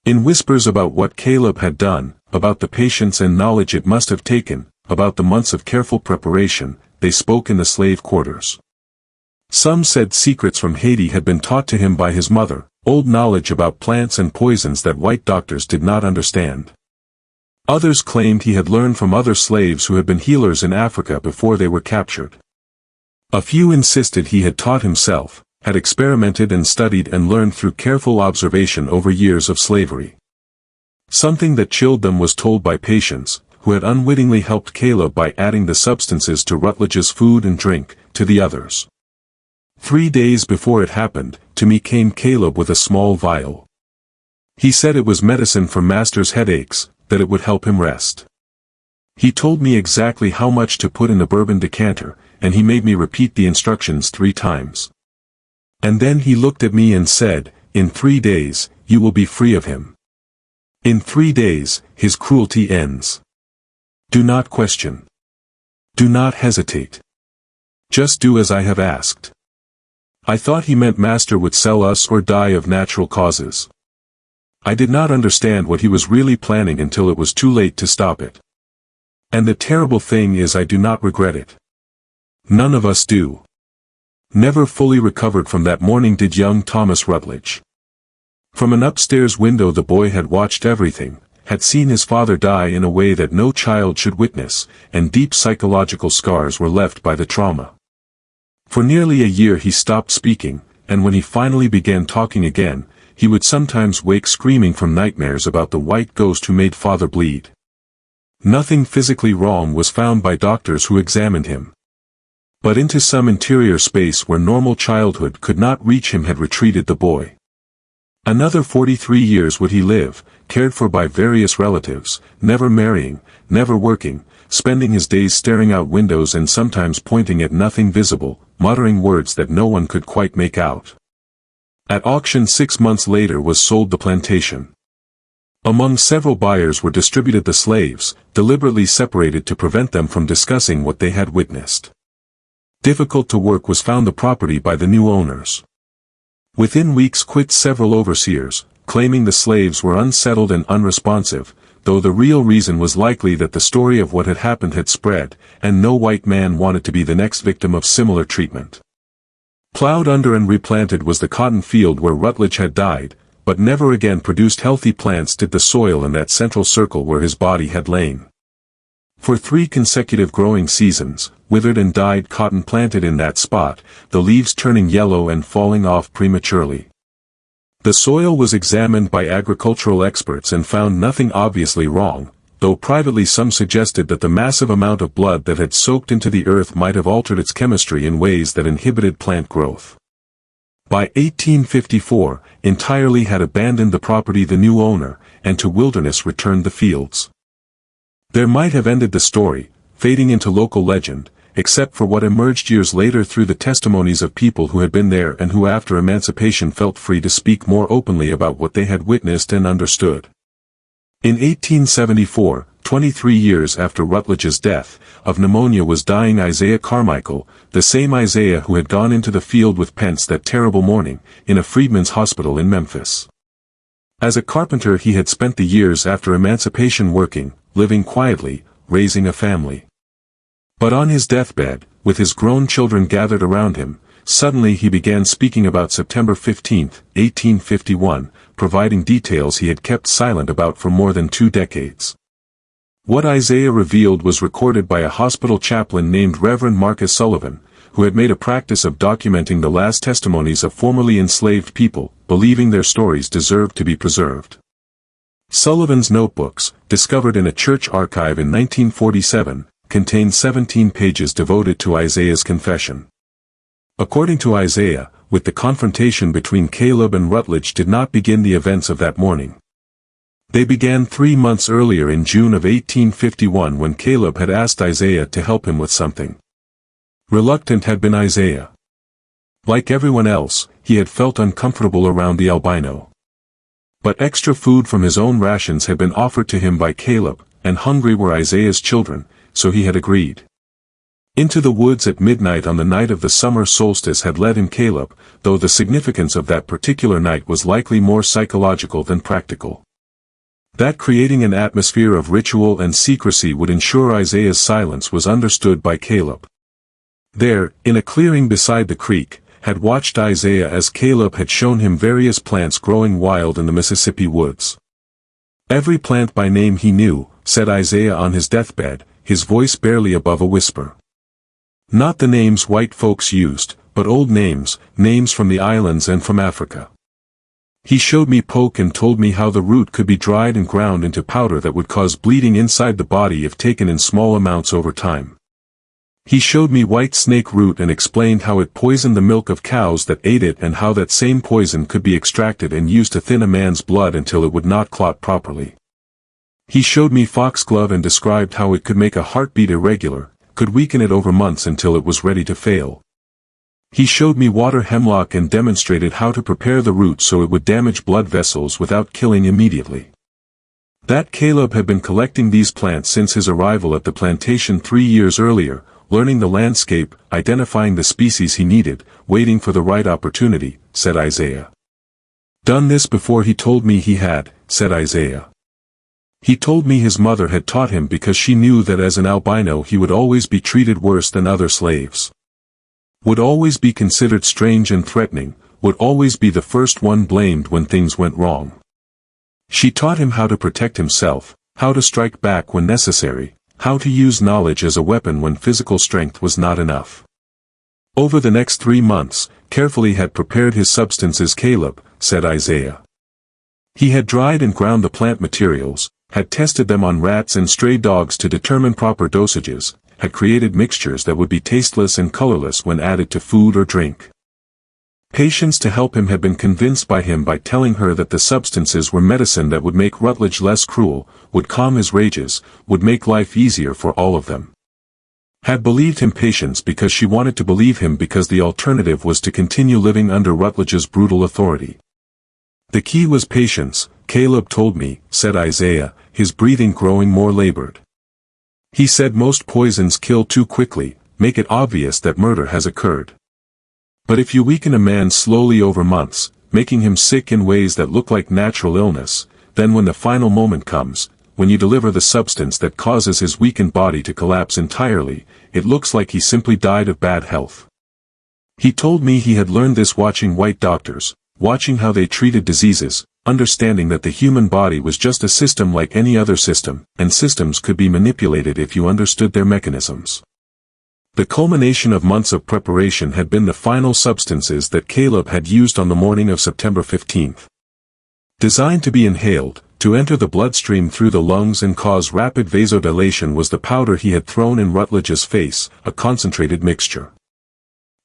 In whispers about what Caleb had done, about the patience and knowledge it must have taken, about the months of careful preparation, they spoke in the slave quarters. Some said secrets from Haiti had been taught to him by his mother, old knowledge about plants and poisons that white doctors did not understand. Others claimed he had learned from other slaves who had been healers in Africa before they were captured. A few insisted he had taught himself, had experimented and studied and learned through careful observation over years of slavery. Something that chilled them was told by patients, who had unwittingly helped Caleb by adding the substances to Rutledge's food and drink, to the others. 3 days before it happened, to me came Caleb with a small vial. He said it was medicine for Master's headaches, that it would help him rest. He told me exactly how much to put in the bourbon decanter, and he made me repeat the instructions 3 times. And then he looked at me and said, "In 3 days, you will be free of him. In 3 days, his cruelty ends. Do not question. Do not hesitate. Just do as I have asked." I thought he meant Master would sell us or die of natural causes. I did not understand what he was really planning until it was too late to stop it. And the terrible thing is I do not regret it. None of us do. Never fully recovered from that morning did young Thomas Rutledge. From an upstairs window the boy had watched everything, had seen his father die in a way that no child should witness, and deep psychological scars were left by the trauma. For nearly a year he stopped speaking, and when he finally began talking again, he would sometimes wake screaming from nightmares about the white ghost who made father bleed. Nothing physically wrong was found by doctors who examined him. But into some interior space where normal childhood could not reach him had retreated the boy. Another 43 years would he live, cared for by various relatives, never marrying, never working, spending his days staring out windows and sometimes pointing at nothing visible, muttering words that no one could quite make out. At auction 6 months later was sold the plantation. Among several buyers were distributed the slaves, deliberately separated to prevent them from discussing what they had witnessed. Difficult to work was found the property by the new owners. Within weeks quit several overseers, claiming the slaves were unsettled and unresponsive, though the real reason was likely that the story of what had happened had spread, and no white man wanted to be the next victim of similar treatment. Plowed under and replanted was the cotton field where Rutledge had died, but never again produced healthy plants did the soil in that central circle where his body had lain. For 3 consecutive growing seasons, withered and died cotton planted in that spot, the leaves turning yellow and falling off prematurely. The soil was examined by agricultural experts and found nothing obviously wrong, though privately some suggested that the massive amount of blood that had soaked into the earth might have altered its chemistry in ways that inhibited plant growth. By 1854, entirely had abandoned the property the new owner, and to wilderness returned the fields. There might have ended the story, fading into local legend, except for what emerged years later through the testimonies of people who had been there and who after emancipation felt free to speak more openly about what they had witnessed and understood. In 1874, 23 years after Rutledge's death, of pneumonia was dying Isaiah Carmichael, the same Isaiah who had gone into the field with Pence that terrible morning, in a freedmen's hospital in Memphis. As a carpenter he had spent the years after emancipation working, living quietly, raising a family. But on his deathbed, with his grown children gathered around him, suddenly he began speaking about September 15, 1851, providing details he had kept silent about for more than 2 decades. What Isaiah revealed was recorded by a hospital chaplain named Reverend Marcus Sullivan, who had made a practice of documenting the last testimonies of formerly enslaved people, believing their stories deserved to be preserved. Sullivan's notebooks, discovered in a church archive in 1947, contained 17 pages devoted to Isaiah's confession. According to Isaiah, with the confrontation between Caleb and Rutledge did not begin the events of that morning. They began 3 months earlier in June of 1851 when Caleb had asked Isaiah to help him with something. Reluctant had been Isaiah. Like everyone else, he had felt uncomfortable around the albino. But extra food from his own rations had been offered to him by Caleb, and hungry were Isaiah's children, so he had agreed. Into the woods at midnight on the night of the summer solstice had led him Caleb, though the significance of that particular night was likely more psychological than practical. That creating an atmosphere of ritual and secrecy would ensure Isaiah's silence was understood by Caleb. There, in a clearing beside the creek, had watched Isaiah as Caleb had shown him various plants growing wild in the Mississippi woods. Every plant by name he knew, said Isaiah on his deathbed, his voice barely above a whisper. Not the names white folks used, but old names, names from the islands and from Africa. He showed me poke and told me how the root could be dried and ground into powder that would cause bleeding inside the body if taken in small amounts over time. He showed me white snake root and explained how it poisoned the milk of cows that ate it and how that same poison could be extracted and used to thin a man's blood until it would not clot properly. He showed me foxglove and described how it could make a heartbeat irregular, could weaken it over months until it was ready to fail. He showed me water hemlock and demonstrated how to prepare the root so it would damage blood vessels without killing immediately. That Caleb had been collecting these plants since his arrival at the plantation 3 years earlier, learning the landscape, identifying the species he needed, waiting for the right opportunity, said Isaiah. Done this before he told me he had, said Isaiah. He told me his mother had taught him because she knew that as an albino he would always be treated worse than other slaves. Would always be considered strange and threatening, would always be the first one blamed when things went wrong. She taught him how to protect himself, how to strike back when necessary, how to use knowledge as a weapon when physical strength was not enough. Over the next 3 months, carefully had prepared his substances Caleb, said Isaiah. He had dried and ground the plant materials, had tested them on rats and stray dogs to determine proper dosages, had created mixtures that would be tasteless and colorless when added to food or drink. Patients to help him had been convinced by him by telling her that the substances were medicine that would make Rutledge less cruel, would calm his rages, would make life easier for all of them. Had believed him patience because she wanted to believe him because the alternative was to continue living under Rutledge's brutal authority. The key was patience, Caleb told me, said Isaiah, his breathing growing more labored. He said most poisons kill too quickly, make it obvious that murder has occurred. But if you weaken a man slowly over months, making him sick in ways that look like natural illness, then when the final moment comes, when you deliver the substance that causes his weakened body to collapse entirely, it looks like he simply died of bad health. He told me he had learned this watching white doctors, watching how they treated diseases, understanding that the human body was just a system like any other system, and systems could be manipulated if you understood their mechanisms. The culmination of months of preparation had been the final substances that Caleb had used on the morning of September 15. Designed to be inhaled, to enter the bloodstream through the lungs and cause rapid vasodilation was the powder he had thrown in Rutledge's face, a concentrated mixture.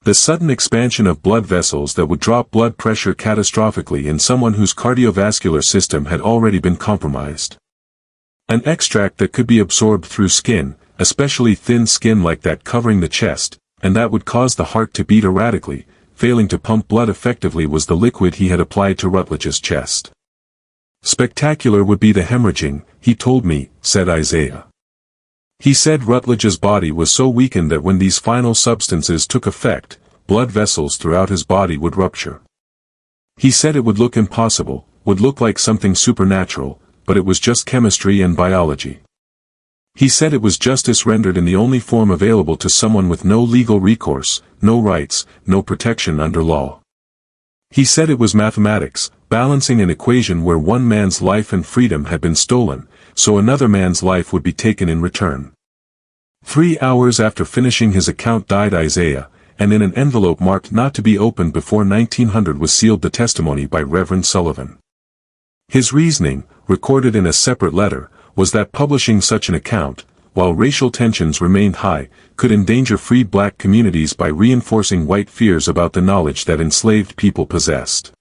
The sudden expansion of blood vessels that would drop blood pressure catastrophically in someone whose cardiovascular system had already been compromised. An extract that could be absorbed through skin, especially thin skin like that covering the chest, and that would cause the heart to beat erratically, failing to pump blood effectively was the liquid he had applied to Rutledge's chest. Spectacular would be the hemorrhaging, he told me, said Isaiah. He said Rutledge's body was so weakened that when these final substances took effect, blood vessels throughout his body would rupture. He said it would look impossible, would look like something supernatural, but it was just chemistry and biology. He said it was justice rendered in the only form available to someone with no legal recourse, no rights, no protection under law. He said it was mathematics, balancing an equation where one man's life and freedom had been stolen, so another man's life would be taken in return. 3 hours after finishing his account died Isaiah, and in an envelope marked not to be opened before 1900 was sealed the testimony by Reverend Sullivan. His reasoning, recorded in a separate letter, was that publishing such an account, while racial tensions remained high, could endanger free black communities by reinforcing white fears about the knowledge that enslaved people possessed.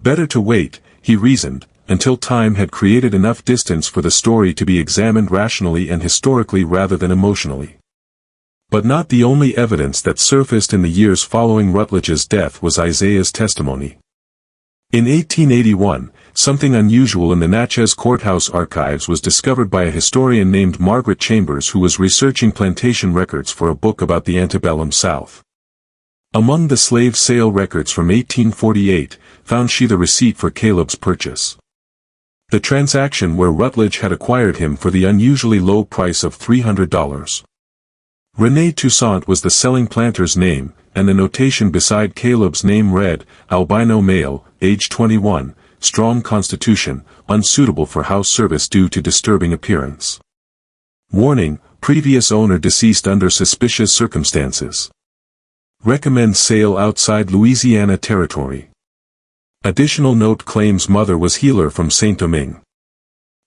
Better to wait, he reasoned, until time had created enough distance for the story to be examined rationally and historically rather than emotionally. But not the only evidence that surfaced in the years following Rutledge's death was Isaiah's testimony. In 1881, something unusual in the Natchez Courthouse archives was discovered by a historian named Margaret Chambers who was researching plantation records for a book about the antebellum South. Among the slave sale records from 1848, found she the receipt for Caleb's purchase. The transaction where Rutledge had acquired him for the unusually low price of $300. René Toussaint was the selling planter's name, and the notation beside Caleb's name read, albino male, age 21, strong constitution, unsuitable for house service due to disturbing appearance. Warning, previous owner deceased under suspicious circumstances. Recommends sale outside Louisiana territory. Additional note claims mother was healer from Saint-Domingue.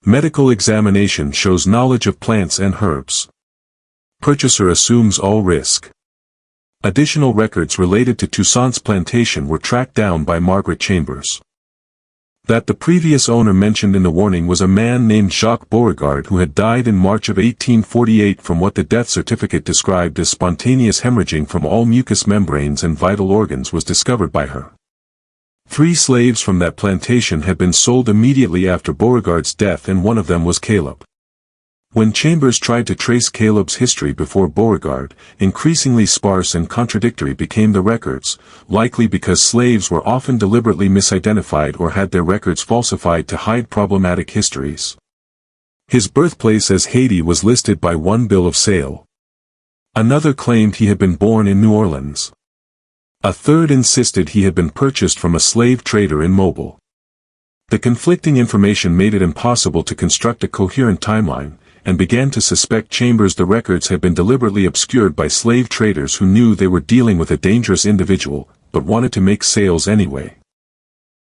Medical examination shows knowledge of plants and herbs. Purchaser assumes all risk. Additional records related to Toussaint's plantation were tracked down by Margaret Chambers. That the previous owner mentioned in the warning was a man named Jacques Beauregard who had died in March of 1848 from what the death certificate described as spontaneous hemorrhaging from all mucous membranes and vital organs was discovered by her. 3 slaves from that plantation had been sold immediately after Beauregard's death and one of them was Caleb. When Chambers tried to trace Caleb's history before Beauregard, increasingly sparse and contradictory became the records, likely because slaves were often deliberately misidentified or had their records falsified to hide problematic histories. His birthplace as Haiti was listed by one bill of sale. Another claimed he had been born in New Orleans. A third insisted he had been purchased from a slave trader in Mobile. The conflicting information made it impossible to construct a coherent timeline, and began to suspect Chambers the records had been deliberately obscured by slave traders who knew they were dealing with a dangerous individual, but wanted to make sales anyway.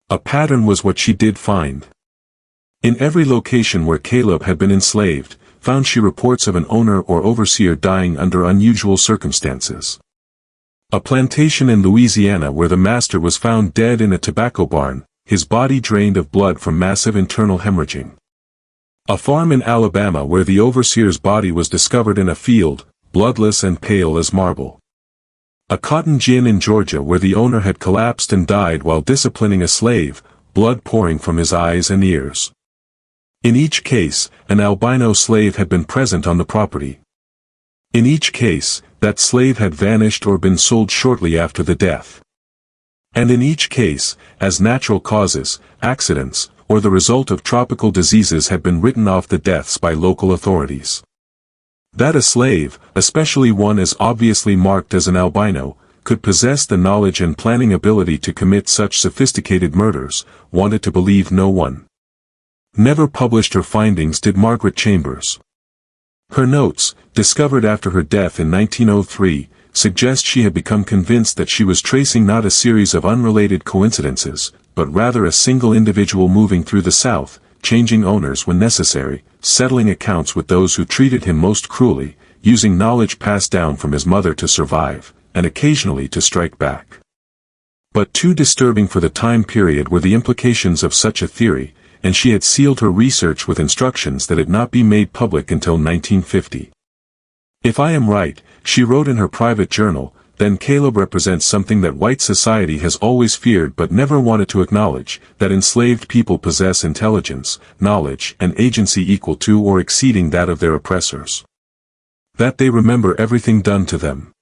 A pattern was what she did find. In every location where Caleb had been enslaved, found she reports of an owner or overseer dying under unusual circumstances. A plantation in Louisiana where the master was found dead in a tobacco barn, his body drained of blood from massive internal hemorrhaging. A farm in Alabama where the overseer's body was discovered in a field, bloodless and pale as marble. A cotton gin in Georgia where the owner had collapsed and died while disciplining a slave, blood pouring from his eyes and ears. In each case, an albino slave had been present on the property. In each case, that slave had vanished or been sold shortly after the death. And in each case, as natural causes, accidents, or the result of tropical diseases had been written off the deaths by local authorities. That a slave, especially one as obviously marked as an albino, could possess the knowledge and planning ability to commit such sophisticated murders, wanted to believe no one. Never published her findings did Margaret Chambers. Her notes, discovered after her death in 1903, suggest she had become convinced that she was tracing not a series of unrelated coincidences, but rather a single individual moving through the South, changing owners when necessary, settling accounts with those who treated him most cruelly, using knowledge passed down from his mother to survive, and occasionally to strike back. But too disturbing for the time period were the implications of such a theory, and she had sealed her research with instructions that it not be made public until 1950. If I am right, she wrote in her private journal, then Caleb represents something that white society has always feared but never wanted to acknowledge, that enslaved people possess intelligence, knowledge, and agency equal to or exceeding that of their oppressors. That they remember everything done to them.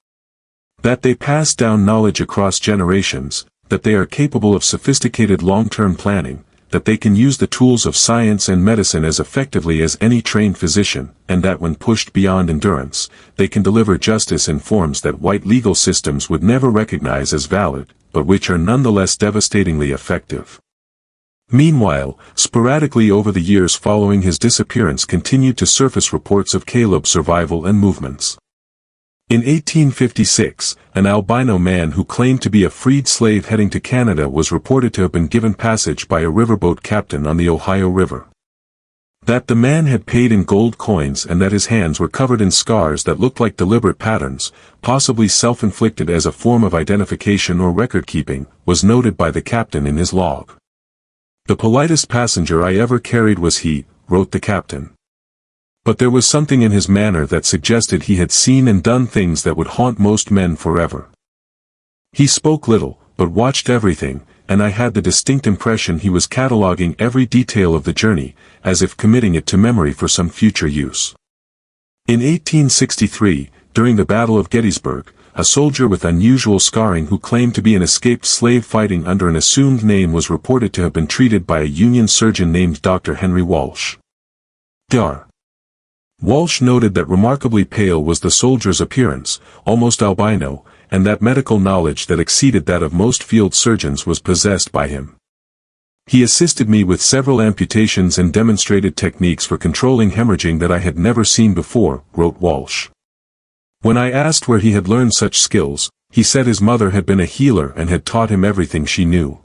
That they pass down knowledge across generations, that they are capable of sophisticated long-term planning, that they can use the tools of science and medicine as effectively as any trained physician, and that when pushed beyond endurance, they can deliver justice in forms that white legal systems would never recognize as valid, but which are nonetheless devastatingly effective. Meanwhile, sporadically over the years following his disappearance continued to surface reports of Caleb's survival and movements. In 1856, an albino man who claimed to be a freed slave heading to Canada was reported to have been given passage by a riverboat captain on the Ohio River. That the man had paid in gold coins and that his hands were covered in scars that looked like deliberate patterns, possibly self-inflicted as a form of identification or record-keeping, was noted by the captain in his log. "The politest passenger I ever carried was he," wrote the captain. But there was something in his manner that suggested he had seen and done things that would haunt most men forever. He spoke little, but watched everything, and I had the distinct impression he was cataloging every detail of the journey, as if committing it to memory for some future use. In 1863, during the Battle of Gettysburg, a soldier with unusual scarring who claimed to be an escaped slave fighting under an assumed name was reported to have been treated by a Union surgeon named Dr. Henry Walsh. Dr. Walsh noted that remarkably pale was the soldier's appearance, almost albino, and that medical knowledge that exceeded that of most field surgeons was possessed by him. "He assisted me with several amputations and demonstrated techniques for controlling hemorrhaging that I had never seen before," wrote Walsh. When I asked where he had learned such skills, he said his mother had been a healer and had taught him everything she knew.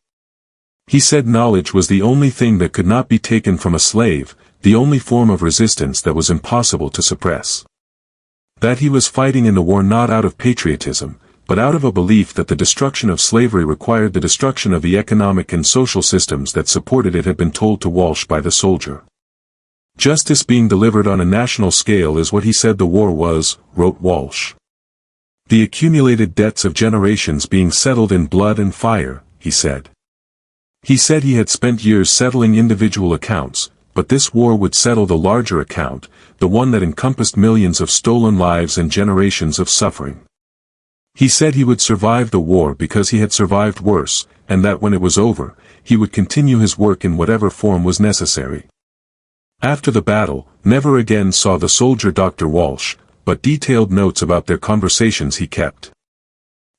He said knowledge was the only thing that could not be taken from a slave, the only form of resistance that was impossible to suppress. That he was fighting in the war not out of patriotism, but out of a belief that the destruction of slavery required the destruction of the economic and social systems that supported it had been told to Walsh by the soldier. "Justice being delivered on a national scale is what he said the war was," wrote Walsh. "The accumulated debts of generations being settled in blood and fire," he said. He said he had spent years settling individual accounts, but this war would settle the larger account, the one that encompassed millions of stolen lives and generations of suffering. He said he would survive the war because he had survived worse, and that when it was over, he would continue his work in whatever form was necessary. After the battle, never again saw the soldier Dr. Walsh, but detailed notes about their conversations he kept.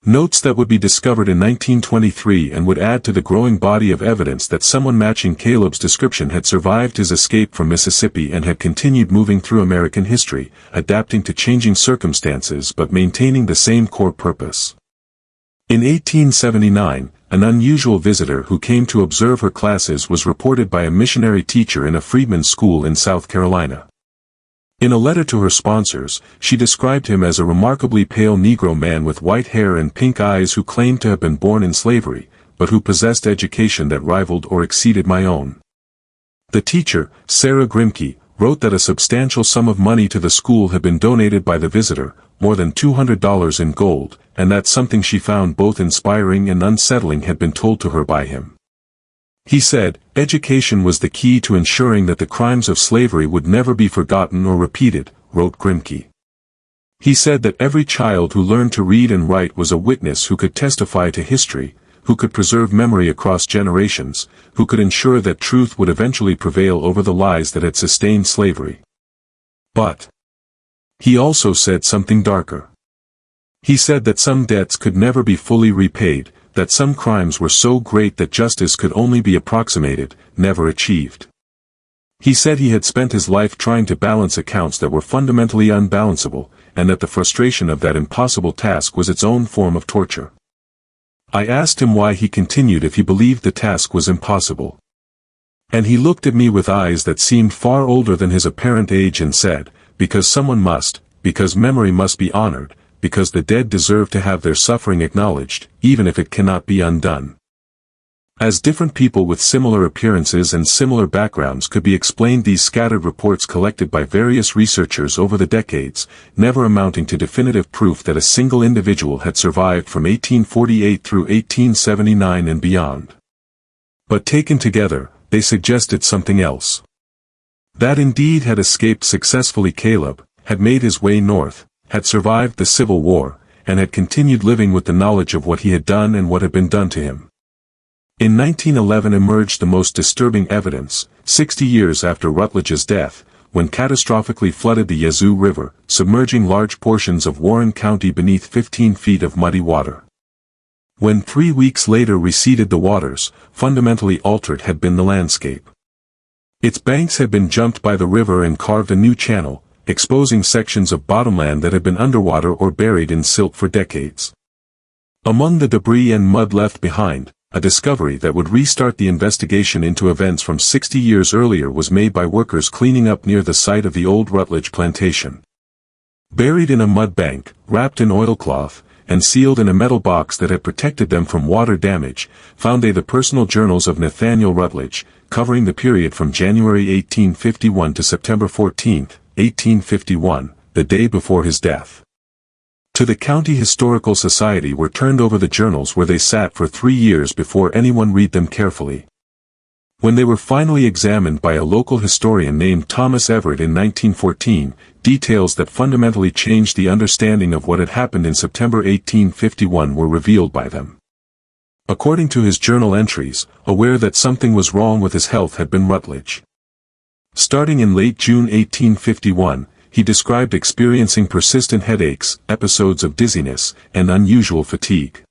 Notes that would be discovered in 1923 and would add to the growing body of evidence that someone matching Caleb's description had survived his escape from Mississippi and had continued moving through American history, adapting to changing circumstances but maintaining the same core purpose. In 1879, an unusual visitor who came to observe her classes was reported by a missionary teacher in a freedmen's school in South Carolina. In a letter to her sponsors, she described him as a remarkably pale Negro man with white hair and pink eyes who claimed to have been born in slavery, but who possessed education that rivaled or exceeded my own. The teacher, Sarah Grimke, wrote that a substantial sum of money to the school had been donated by the visitor, more than $200 in gold, and that something she found both inspiring and unsettling had been told to her by him. He said, "Education was the key to ensuring that the crimes of slavery would never be forgotten or repeated," wrote Grimke. He said that every child who learned to read and write was a witness who could testify to history, who could preserve memory across generations, who could ensure that truth would eventually prevail over the lies that had sustained slavery. But he also said something darker. He said that some debts could never be fully repaid, that some crimes were so great that justice could only be approximated, never achieved. He said he had spent his life trying to balance accounts that were fundamentally unbalanceable, and that the frustration of that impossible task was its own form of torture. I asked him why he continued if he believed the task was impossible. And he looked at me with eyes that seemed far older than his apparent age and said, "Because someone must, because memory must be honored, because the dead deserve to have their suffering acknowledged, even if it cannot be undone." As different people with similar appearances and similar backgrounds could be explained, these scattered reports collected by various researchers over the decades, never amounting to definitive proof that a single individual had survived from 1848 through 1879 and beyond. But taken together, they suggested something else. That indeed had escaped successfully Caleb, had made his way north, had survived the Civil War, and had continued living with the knowledge of what he had done and what had been done to him. In 1911 emerged the most disturbing evidence, 60 years after Rutledge's death, when catastrophically flooded the Yazoo River, submerging large portions of Warren County beneath 15 feet of muddy water. When 3 weeks later receded, the waters, fundamentally altered had been the landscape. Its banks had been jumped by the river and carved a new channel, exposing sections of bottomland that had been underwater or buried in silt for decades. Among the debris and mud left behind, a discovery that would restart the investigation into events from 60 years earlier was made by workers cleaning up near the site of the old Rutledge plantation. Buried in a mud bank, wrapped in oilcloth, and sealed in a metal box that had protected them from water damage, found they the personal journals of Nathaniel Rutledge, covering the period from January 1851 to September 14, 1851, the day before his death. To the County Historical Society were turned over the journals, where they sat for 3 years before anyone read them carefully. When they were finally examined by a local historian named Thomas Everett in 1914, details that fundamentally changed the understanding of what had happened in September 1851 were revealed by them. According to his journal entries, aware that something was wrong with his health had been Rutledge. Starting in late June 1851, he described experiencing persistent headaches, episodes of dizziness, and unusual fatigue.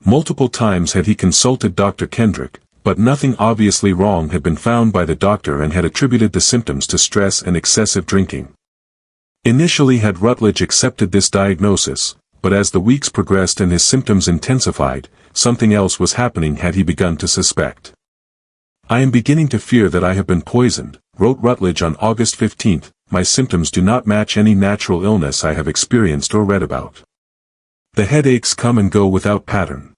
Multiple times had he consulted Dr. Kendrick, but nothing obviously wrong had been found by the doctor, and had attributed the symptoms to stress and excessive drinking. Initially had Rutledge accepted this diagnosis, but as the weeks progressed and his symptoms intensified, something else was happening, had he begun to suspect. "I am beginning to fear that I have been poisoned," wrote Rutledge on August 15. "My symptoms do not match any natural illness I have experienced or read about. The headaches come and go without pattern.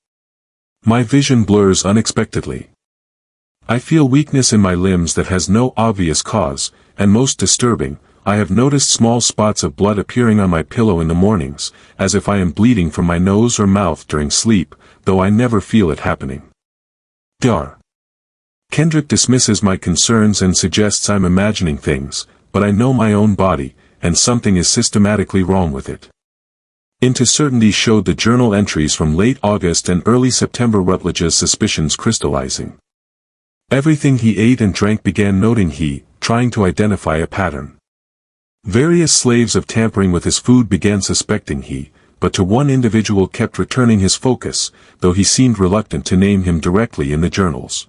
My vision blurs unexpectedly. I feel weakness in my limbs that has no obvious cause, and most disturbing, I have noticed small spots of blood appearing on my pillow in the mornings, as if I am bleeding from my nose or mouth during sleep, though I never feel it happening. Dr. Kendrick dismisses my concerns and suggests I'm imagining things, but I know my own body, and something is systematically wrong with it." Into certainty showed the journal entries from late August and early September, Rutledge's suspicions crystallizing. Everything he ate and drank began noting he, trying to identify a pattern. Various slaves of tampering with his food began suspecting he, but to one individual kept returning his focus, though he seemed reluctant to name him directly in the journals.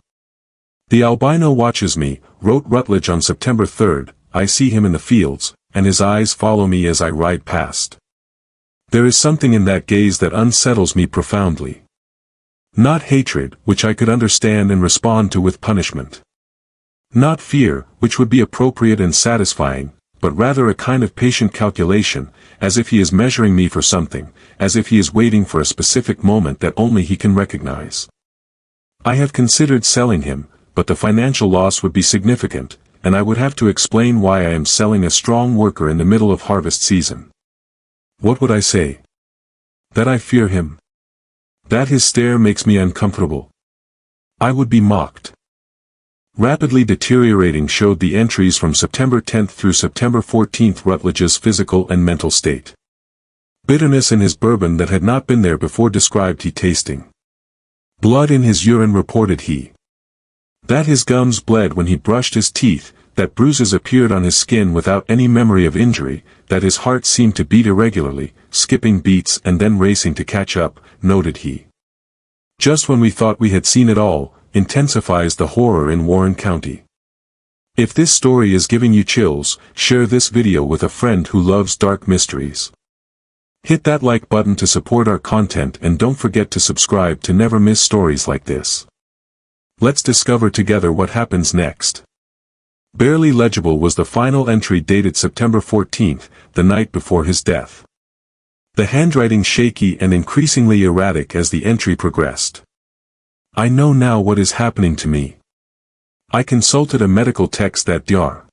"The albino watches me," wrote Rutledge on September 3, "I see him in the fields, and his eyes follow me as I ride past. There is something in that gaze that unsettles me profoundly. Not hatred, which I could understand and respond to with punishment. Not fear, which would be appropriate and satisfying, but rather a kind of patient calculation, as if he is measuring me for something, as if he is waiting for a specific moment that only he can recognize. I have considered selling him, but the financial loss would be significant, and I would have to explain why I am selling a strong worker in the middle of harvest season. What would I say? That I fear him? That his stare makes me uncomfortable? I would be mocked." Rapidly deteriorating showed the entries from September 10 through September 14 Rutledge's physical and mental state. Bitterness in his bourbon that had not been there before described he tasting. Blood in his urine reported he. That his gums bled when he brushed his teeth, that bruises appeared on his skin without any memory of injury, that his heart seemed to beat irregularly, skipping beats and then racing to catch up, noted he. Just when we thought we had seen it all, intensifies the horror in Warren County. If this story is giving you chills, share this video with a friend who loves dark mysteries. Hit that like button to support our content, and don't forget to subscribe to never miss stories like this. Let's discover together what happens next. Barely legible was the final entry dated September 14, the night before his death. The handwriting shaky and increasingly erratic as the entry progressed. "I know now what is happening to me. I consulted a medical text that Dr.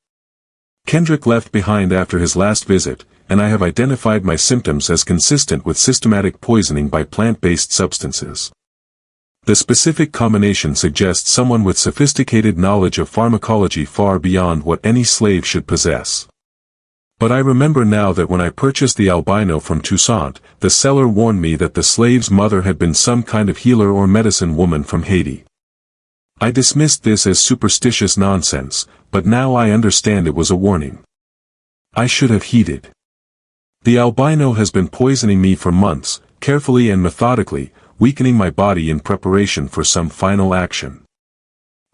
Kendrick left behind after his last visit, and I have identified my symptoms as consistent with systematic poisoning by plant-based substances. The specific combination suggests someone with sophisticated knowledge of pharmacology far beyond what any slave should possess. But I remember now that when I purchased the albino from Toussaint, the seller warned me that the slave's mother had been some kind of healer or medicine woman from Haiti. I dismissed this as superstitious nonsense, but now I understand it was a warning. I should have heeded. The albino has been poisoning me for months, carefully and methodically, weakening my body in preparation for some final action.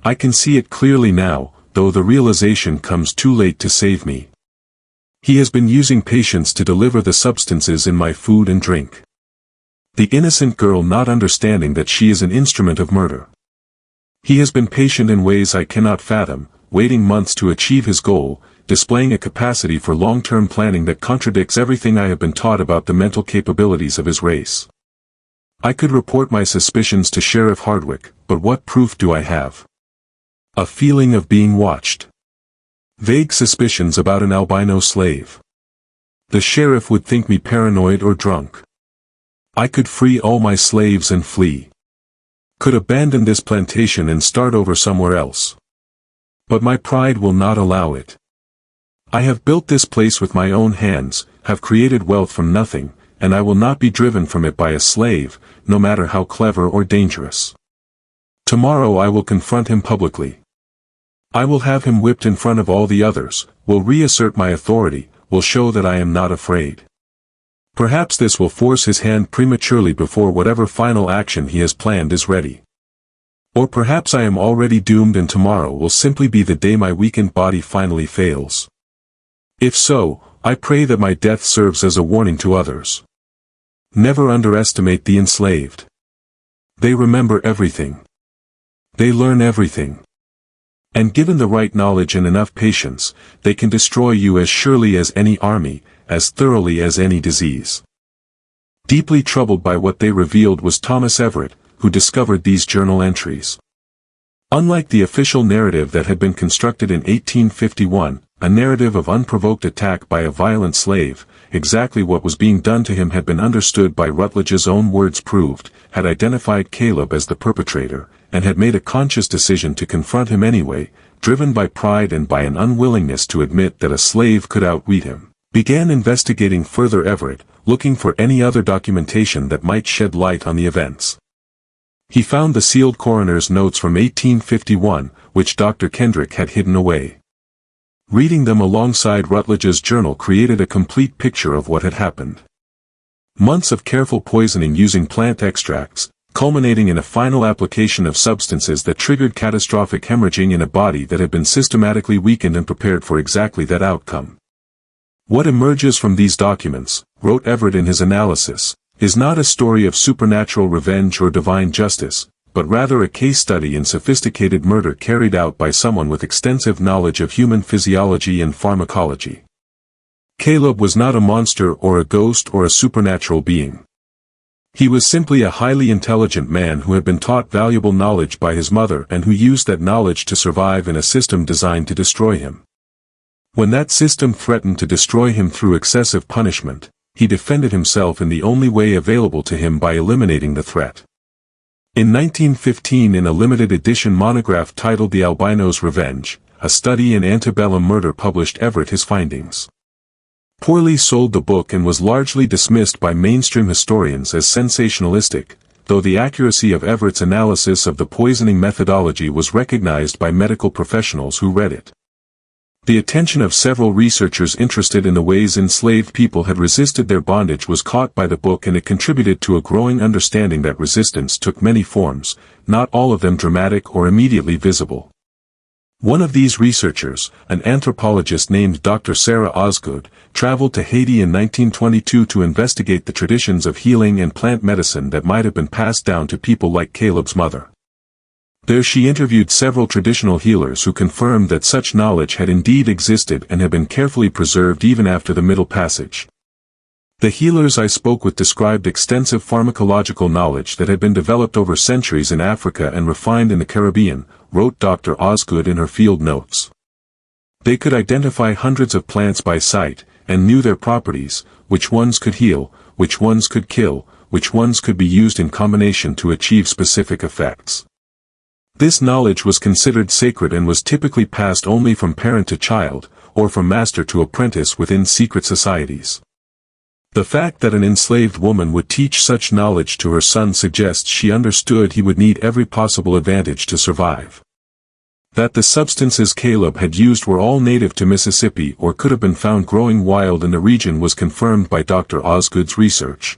I can see it clearly now, though the realization comes too late to save me. He has been using patience to deliver the substances in my food and drink. The innocent girl not understanding that she is an instrument of murder. He has been patient in ways I cannot fathom, waiting months to achieve his goal, displaying a capacity for long-term planning that contradicts everything I have been taught about the mental capabilities of his race. I could report my suspicions to Sheriff Hardwick, but what proof do I have? A feeling of being watched. Vague suspicions about an albino slave. The sheriff would think me paranoid or drunk. I could free all my slaves and flee. Could abandon this plantation and start over somewhere else. But my pride will not allow it. I have built this place with my own hands, have created wealth from nothing, and I will not be driven from it by a slave, no matter how clever or dangerous. Tomorrow I will confront him publicly. I will have him whipped in front of all the others, will reassert my authority, will show that I am not afraid. Perhaps this will force his hand prematurely before whatever final action he has planned is ready. Or perhaps I am already doomed and tomorrow will simply be the day my weakened body finally fails. If so, I pray that my death serves as a warning to others. Never underestimate the enslaved. They remember everything. They learn everything. And given the right knowledge and enough patience, they can destroy you as surely as any army, as thoroughly as any disease. Deeply troubled by what they revealed was Thomas Everett, who discovered these journal entries. Unlike the official narrative that had been constructed in 1851, a narrative of unprovoked attack by a violent slave, exactly what was being done to him had been understood by Rutledge's own words proved, had identified Caleb as the perpetrator, and had made a conscious decision to confront him anyway, driven by pride and by an unwillingness to admit that a slave could outwit him. Began investigating further Everett, looking for any other documentation that might shed light on the events. He found the sealed coroner's notes from 1851, which Dr. Kendrick had hidden away. Reading them alongside Rutledge's journal created a complete picture of what had happened. Months of careful poisoning using plant extracts, culminating in a final application of substances that triggered catastrophic hemorrhaging in a body that had been systematically weakened and prepared for exactly that outcome. What emerges from these documents, wrote Everett in his analysis, is not a story of supernatural revenge or divine justice, but rather a case study in sophisticated murder carried out by someone with extensive knowledge of human physiology and pharmacology. Caleb was not a monster or a ghost or a supernatural being. He was simply a highly intelligent man who had been taught valuable knowledge by his mother and who used that knowledge to survive in a system designed to destroy him. When that system threatened to destroy him through excessive punishment, he defended himself in the only way available to him by eliminating the threat. In 1915, in a limited edition monograph titled The Albino's Revenge, a study in antebellum murder, published Everett his findings. Poorly sold the book and was largely dismissed by mainstream historians as sensationalistic, though the accuracy of Everett's analysis of the poisoning methodology was recognized by medical professionals who read it. The attention of several researchers interested in the ways enslaved people had resisted their bondage was caught by the book, and it contributed to a growing understanding that resistance took many forms, not all of them dramatic or immediately visible. One of these researchers, an anthropologist named Dr. Sarah Osgood, traveled to Haiti in 1922 to investigate the traditions of healing and plant medicine that might have been passed down to people like Caleb's mother. There she interviewed several traditional healers who confirmed that such knowledge had indeed existed and had been carefully preserved even after the Middle Passage. The healers I spoke with described extensive pharmacological knowledge that had been developed over centuries in Africa and refined in the Caribbean, wrote Dr. Osgood in her field notes. They could identify hundreds of plants by sight, and knew their properties, which ones could heal, which ones could kill, which ones could be used in combination to achieve specific effects. This knowledge was considered sacred and was typically passed only from parent to child, or from master to apprentice within secret societies. The fact that an enslaved woman would teach such knowledge to her son suggests she understood he would need every possible advantage to survive. That the substances Caleb had used were all native to Mississippi or could have been found growing wild in the region was confirmed by Dr. Osgood's research.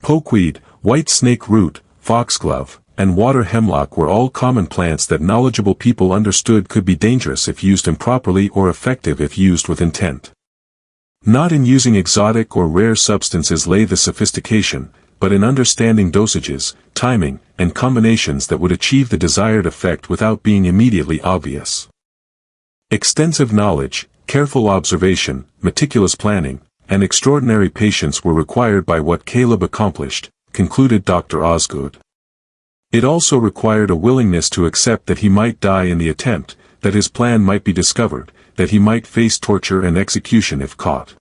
Pokeweed, white snake root, foxglove, and water hemlock were all common plants that knowledgeable people understood could be dangerous if used improperly or effective if used with intent. Not in using exotic or rare substances lay the sophistication, but in understanding dosages, timing, and combinations that would achieve the desired effect without being immediately obvious. Extensive knowledge, careful observation, meticulous planning, and extraordinary patience were required by what Caleb accomplished, concluded Dr. Osgood. It also required a willingness to accept that he might die in the attempt, that his plan might be discovered, that he might face torture and execution if caught.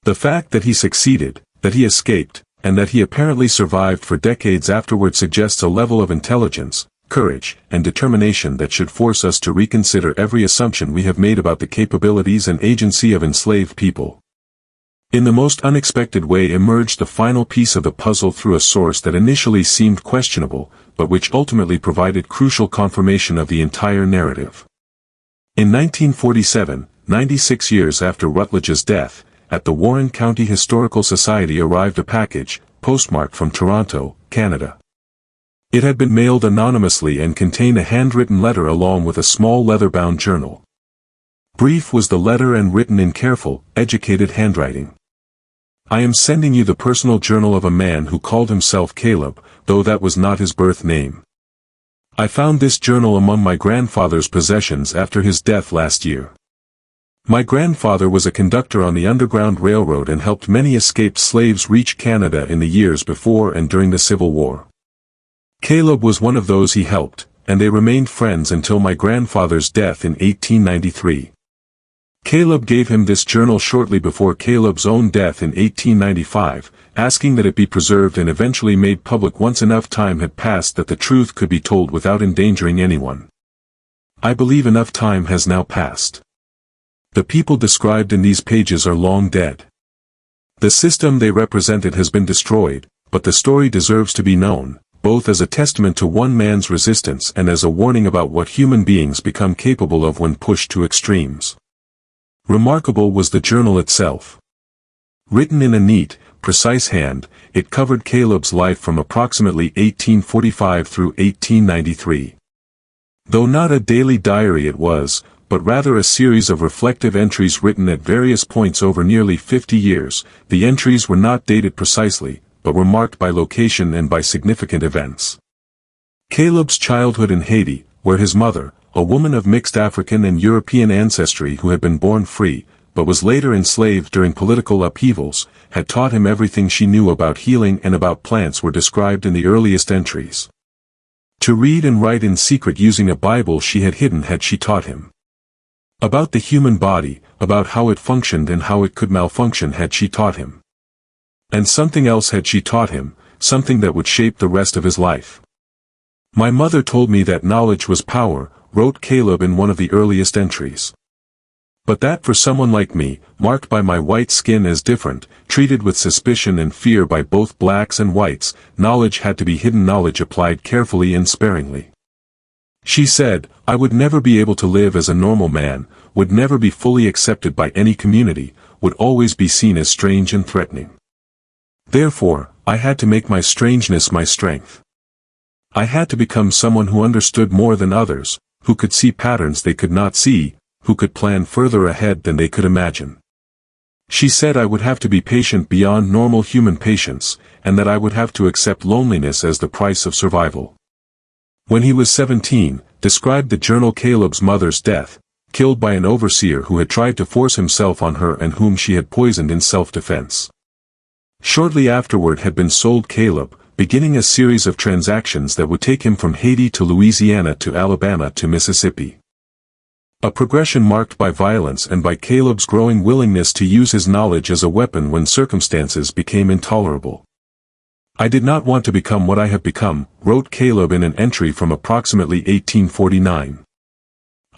The fact that he succeeded, that he escaped, and that he apparently survived for decades afterward suggests a level of intelligence, courage, and determination that should force us to reconsider every assumption we have made about the capabilities and agency of enslaved people. In the most unexpected way emerged the final piece of the puzzle through a source that initially seemed questionable, but which ultimately provided crucial confirmation of the entire narrative. In 1947, 96 years after Rutledge's death, at the Warren County Historical Society arrived a package, postmarked from Toronto, Canada. It had been mailed anonymously and contained a handwritten letter along with a small leather-bound journal. Brief was the letter and written in careful, educated handwriting. I am sending you the personal journal of a man who called himself Caleb, though that was not his birth name. I found this journal among my grandfather's possessions after his death last year. My grandfather was a conductor on the Underground Railroad and helped many escaped slaves reach Canada in the years before and during the Civil War. Caleb was one of those he helped, and they remained friends until my grandfather's death in 1893. Caleb gave him this journal shortly before Caleb's own death in 1895, asking that it be preserved and eventually made public once enough time had passed that the truth could be told without endangering anyone. I believe enough time has now passed. The people described in these pages are long dead. The system they represented has been destroyed, but the story deserves to be known, both as a testament to one man's resistance and as a warning about what human beings become capable of when pushed to extremes. Remarkable was the journal itself. Written in a neat, precise hand, it covered Caleb's life from approximately 1845 through 1893. Though not a daily diary it was, but rather a series of reflective entries written at various points over nearly 50 years, the entries were not dated precisely, but were marked by location and by significant events. Caleb's childhood in Haiti, where his mother, a woman of mixed African and European ancestry who had been born free, but was later enslaved during political upheavals, had taught him everything she knew about healing and about plants were described in the earliest entries. To read and write in secret using a Bible she had hidden had she taught him. About the human body, about how it functioned and how it could malfunction had she taught him. And something else had she taught him, something that would shape the rest of his life. My mother told me that knowledge was power, wrote Caleb in one of the earliest entries. But that for someone like me, marked by my white skin as different, treated with suspicion and fear by both blacks and whites, knowledge had to be hidden, knowledge applied carefully and sparingly. She said, I would never be able to live as a normal man, would never be fully accepted by any community, would always be seen as strange and threatening. Therefore, I had to make my strangeness my strength. I had to become someone who understood more than others, who could see patterns they could not see, who could plan further ahead than they could imagine. She said I would have to be patient beyond normal human patience, and that I would have to accept loneliness as the price of survival. When he was 17, described the journal Caleb's mother's death, killed by an overseer who had tried to force himself on her and whom she had poisoned in self-defense. Shortly afterward had been sold Caleb, beginning a series of transactions that would take him from Haiti to Louisiana to Alabama to Mississippi. A progression marked by violence and by Caleb's growing willingness to use his knowledge as a weapon when circumstances became intolerable. I did not want to become what I have become, wrote Caleb in an entry from approximately 1849.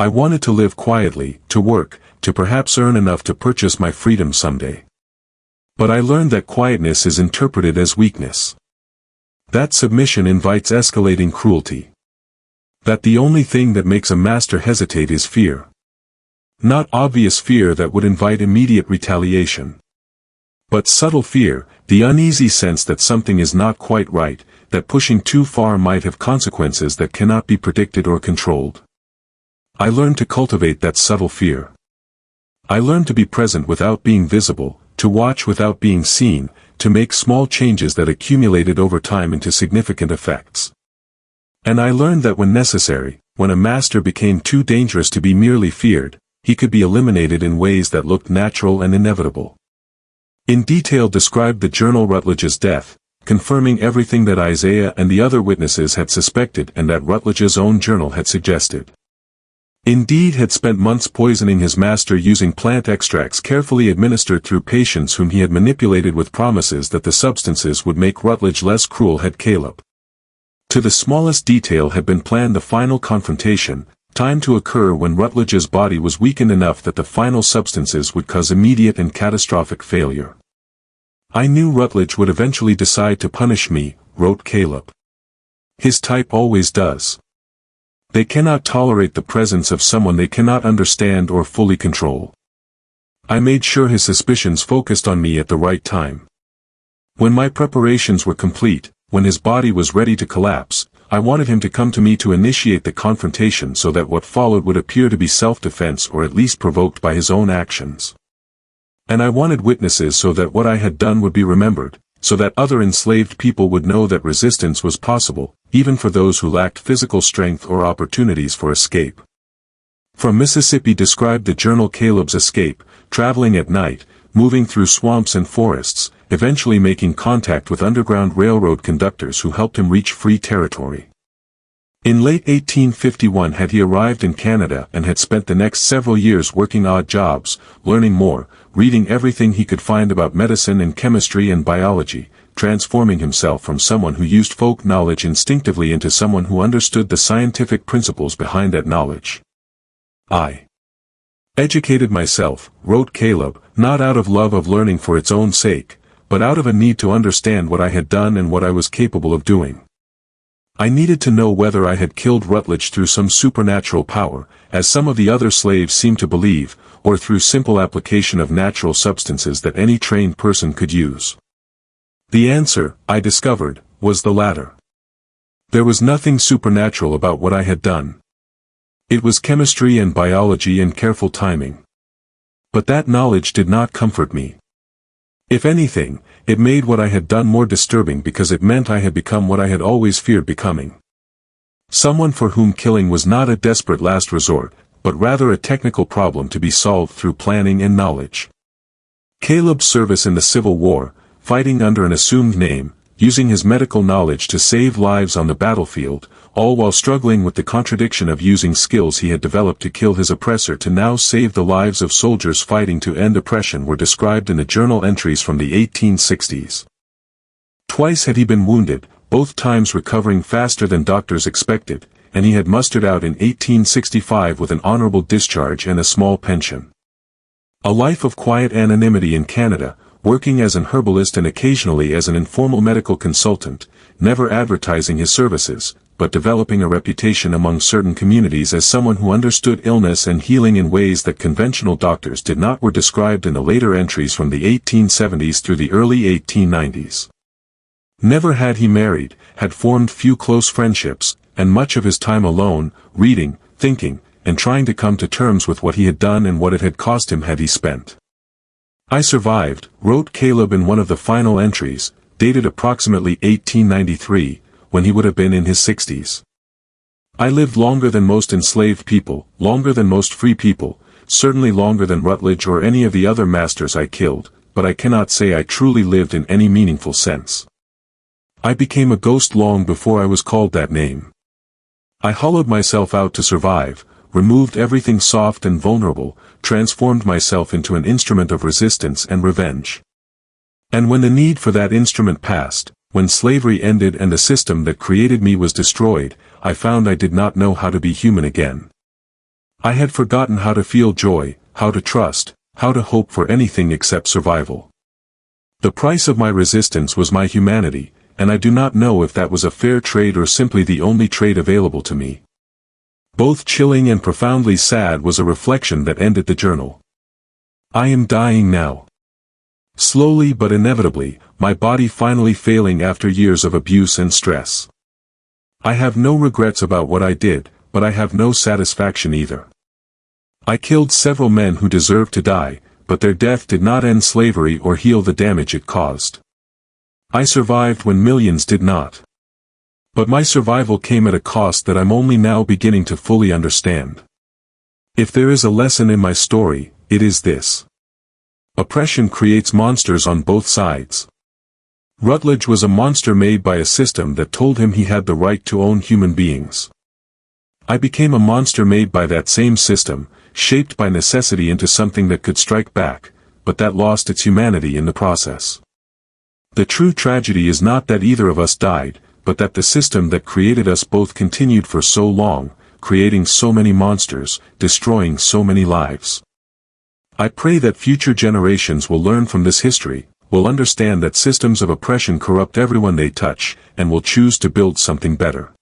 I wanted to live quietly, to work, to perhaps earn enough to purchase my freedom someday. But I learned that quietness is interpreted as weakness. That submission invites escalating cruelty. That the only thing that makes a master hesitate is fear. Not obvious fear that would invite immediate retaliation. But subtle fear, the uneasy sense that something is not quite right, that pushing too far might have consequences that cannot be predicted or controlled. I learned to cultivate that subtle fear. I learned to be present without being visible, to watch without being seen, to make small changes that accumulated over time into significant effects. And I learned that when necessary, when a master became too dangerous to be merely feared, he could be eliminated in ways that looked natural and inevitable. In detail described the journal Rutledge's death, confirming everything that Isaiah and the other witnesses had suspected and that Rutledge's own journal had suggested. Indeed had spent months poisoning his master using plant extracts carefully administered through patients whom he had manipulated with promises that the substances would make Rutledge less cruel. Had Caleb. To the smallest detail had been planned the final confrontation, timed to occur when Rutledge's body was weakened enough that the final substances would cause immediate and catastrophic failure. I knew Rutledge would eventually decide to punish me, wrote Caleb. His type always does. They cannot tolerate the presence of someone they cannot understand or fully control. I made sure his suspicions focused on me at the right time. When my preparations were complete, when his body was ready to collapse, I wanted him to come to me to initiate the confrontation so that what followed would appear to be self-defense or at least provoked by his own actions. And I wanted witnesses so that what I had done would be remembered, so that other enslaved people would know that resistance was possible, even for those who lacked physical strength or opportunities for escape. From Mississippi described the journal Caleb's escape, traveling at night, moving through swamps and forests, eventually making contact with Underground Railroad conductors who helped him reach free territory. In late 1851 had he arrived in Canada and had spent the next several years working odd jobs, learning more, reading everything he could find about medicine and chemistry and biology, transforming himself from someone who used folk knowledge instinctively into someone who understood the scientific principles behind that knowledge. I educated myself, wrote Caleb, not out of love of learning for its own sake, but out of a need to understand what I had done and what I was capable of doing. I needed to know whether I had killed Rutledge through some supernatural power, as some of the other slaves seemed to believe, or through simple application of natural substances that any trained person could use. The answer, I discovered, was the latter. There was nothing supernatural about what I had done. It was chemistry and biology and careful timing. But that knowledge did not comfort me. If anything, it made what I had done more disturbing because it meant I had become what I had always feared becoming. Someone for whom killing was not a desperate last resort, but rather a technical problem to be solved through planning and knowledge. Caleb's service in the Civil War, fighting under an assumed name, using his medical knowledge to save lives on the battlefield, all while struggling with the contradiction of using skills he had developed to kill his oppressor to now save the lives of soldiers fighting to end oppression were described in the journal entries from the 1860s. Twice had he been wounded, both times recovering faster than doctors expected, and he had mustered out in 1865 with an honorable discharge and a small pension. A life of quiet anonymity in Canada, working as an herbalist and occasionally as an informal medical consultant, never advertising his services, but developing a reputation among certain communities as someone who understood illness and healing in ways that conventional doctors did not were described in the later entries from the 1870s through the early 1890s. Never had he married, had formed few close friendships, and much of his time alone, reading, thinking, and trying to come to terms with what he had done and what it had cost him had he spent. I survived, wrote Caleb in one of the final entries, dated approximately 1893, when he would have been in his 60s. I lived longer than most enslaved people, longer than most free people, certainly longer than Rutledge or any of the other masters I killed, but I cannot say I truly lived in any meaningful sense. I became a ghost long before I was called that name. I hollowed myself out to survive, removed everything soft and vulnerable, transformed myself into an instrument of resistance and revenge. And when the need for that instrument passed, when slavery ended and the system that created me was destroyed, I found I did not know how to be human again. I had forgotten how to feel joy, how to trust, how to hope for anything except survival. The price of my resistance was my humanity, and I do not know if that was a fair trade or simply the only trade available to me. Both chilling and profoundly sad was a reflection that ended the journal. I am dying now. Slowly but inevitably, my body finally failing after years of abuse and stress. I have no regrets about what I did, but I have no satisfaction either. I killed several men who deserved to die, but their death did not end slavery or heal the damage it caused. I survived when millions did not. But my survival came at a cost that I'm only now beginning to fully understand. If there is a lesson in my story, it is this. Oppression creates monsters on both sides. Rutledge was a monster made by a system that told him he had the right to own human beings. I became a monster made by that same system, shaped by necessity into something that could strike back, but that lost its humanity in the process. The true tragedy is not that either of us died, but that the system that created us both continued for so long, creating so many monsters, destroying so many lives. I pray that future generations will learn from this history, will understand that systems of oppression corrupt everyone they touch, and will choose to build something better.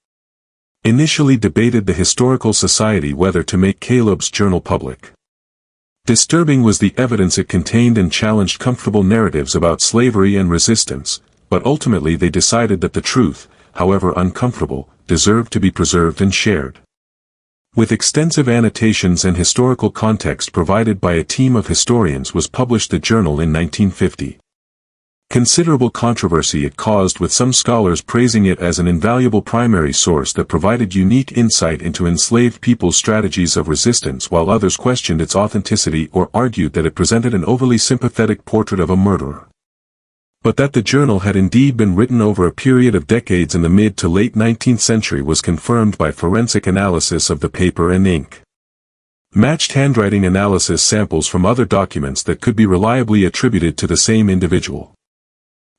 Initially debated the historical society whether to make Caleb's journal public. Disturbing was the evidence it contained and challenged comfortable narratives about slavery and resistance, but ultimately they decided that the truth, however uncomfortable, deserved to be preserved and shared. With extensive annotations and historical context provided by a team of historians was published the journal in 1950. Considerable controversy it caused, with some scholars praising it as an invaluable primary source that provided unique insight into enslaved people's strategies of resistance, while others questioned its authenticity or argued that it presented an overly sympathetic portrait of a murderer. But that the journal had indeed been written over a period of decades in the mid to late 19th century was confirmed by forensic analysis of the paper and ink. Matched handwriting analysis samples from other documents that could be reliably attributed to the same individual.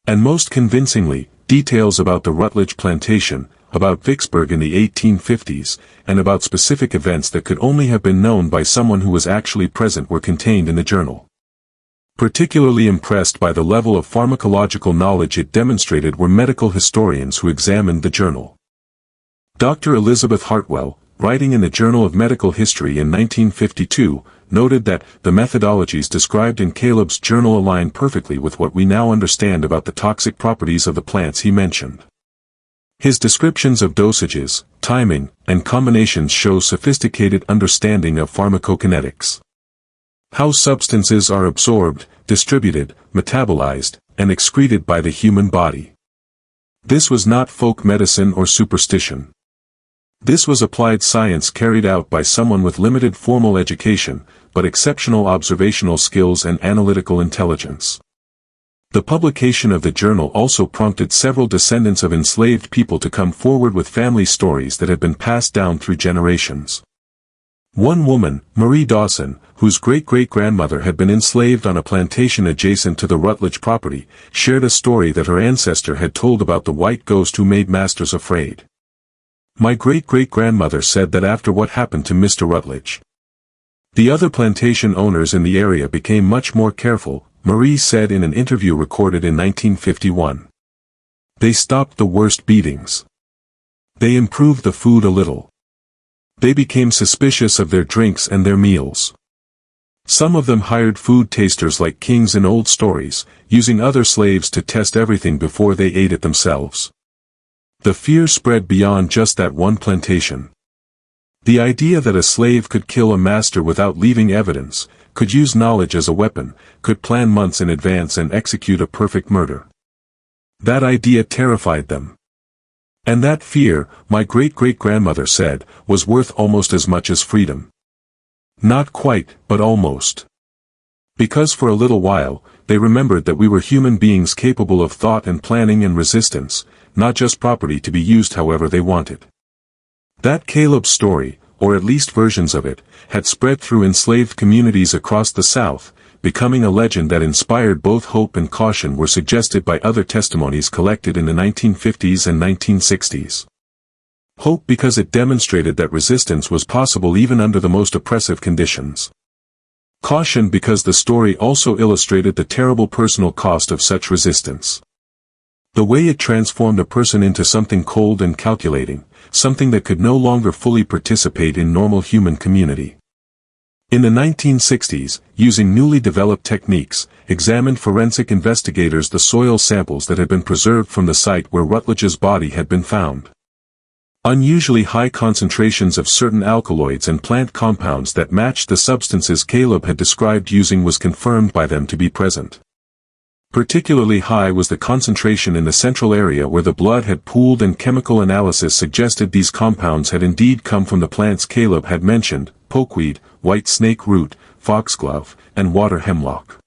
And most convincingly, details about the Rutledge plantation, about Vicksburg in the 1850s, and about specific events that could only have been known by someone who was actually present were contained in the journal. Particularly impressed by the level of pharmacological knowledge it demonstrated were medical historians who examined the journal. Dr. Elizabeth Hartwell, writing in the Journal of Medical History in 1952, noted that the methodologies described in Caleb's journal align perfectly with what we now understand about the toxic properties of the plants he mentioned. His descriptions of dosages, timing, and combinations show sophisticated understanding of pharmacokinetics. How substances are absorbed, distributed, metabolized, and excreted by the human body. This was not folk medicine or superstition. This was applied science carried out by someone with limited formal education, but exceptional observational skills and analytical intelligence. The publication of the journal also prompted several descendants of enslaved people to come forward with family stories that had been passed down through generations. One woman, Marie Dawson, whose great-great-grandmother had been enslaved on a plantation adjacent to the Rutledge property, shared a story that her ancestor had told about the white ghost who made masters afraid. My great-great-grandmother said that after what happened to Mr. Rutledge, the other plantation owners in the area became much more careful, Marie said in an interview recorded in 1951. They stopped the worst beatings. They improved the food a little. They became suspicious of their drinks and their meals. Some of them hired food tasters like kings in old stories, using other slaves to test everything before they ate it themselves. The fear spread beyond just that one plantation. The idea that a slave could kill a master without leaving evidence, could use knowledge as a weapon, could plan months in advance and execute a perfect murder. That idea terrified them. And that fear, my great-great-grandmother said, was worth almost as much as freedom. Not quite, but almost. Because for a little while, they remembered that we were human beings capable of thought and planning and resistance, not just property to be used however they wanted. That Caleb's story, or at least versions of it, had spread through enslaved communities across the South, becoming a legend that inspired both hope and caution were suggested by other testimonies collected in the 1950s and 1960s. Hope because it demonstrated that resistance was possible even under the most oppressive conditions. Caution, because the story also illustrated the terrible personal cost of such resistance. The way it transformed a person into something cold and calculating, something that could no longer fully participate in normal human community. In the 1960s, using newly developed techniques, examined forensic investigators the soil samples that had been preserved from the site where Rutledge's body had been found. Unusually high concentrations of certain alkaloids and plant compounds that matched the substances Caleb had described using was confirmed by them to be present. Particularly high was the concentration in the central area where the blood had pooled, and chemical analysis suggested these compounds had indeed come from the plants Caleb had mentioned: pokeweed, white snake root, foxglove, and water hemlock.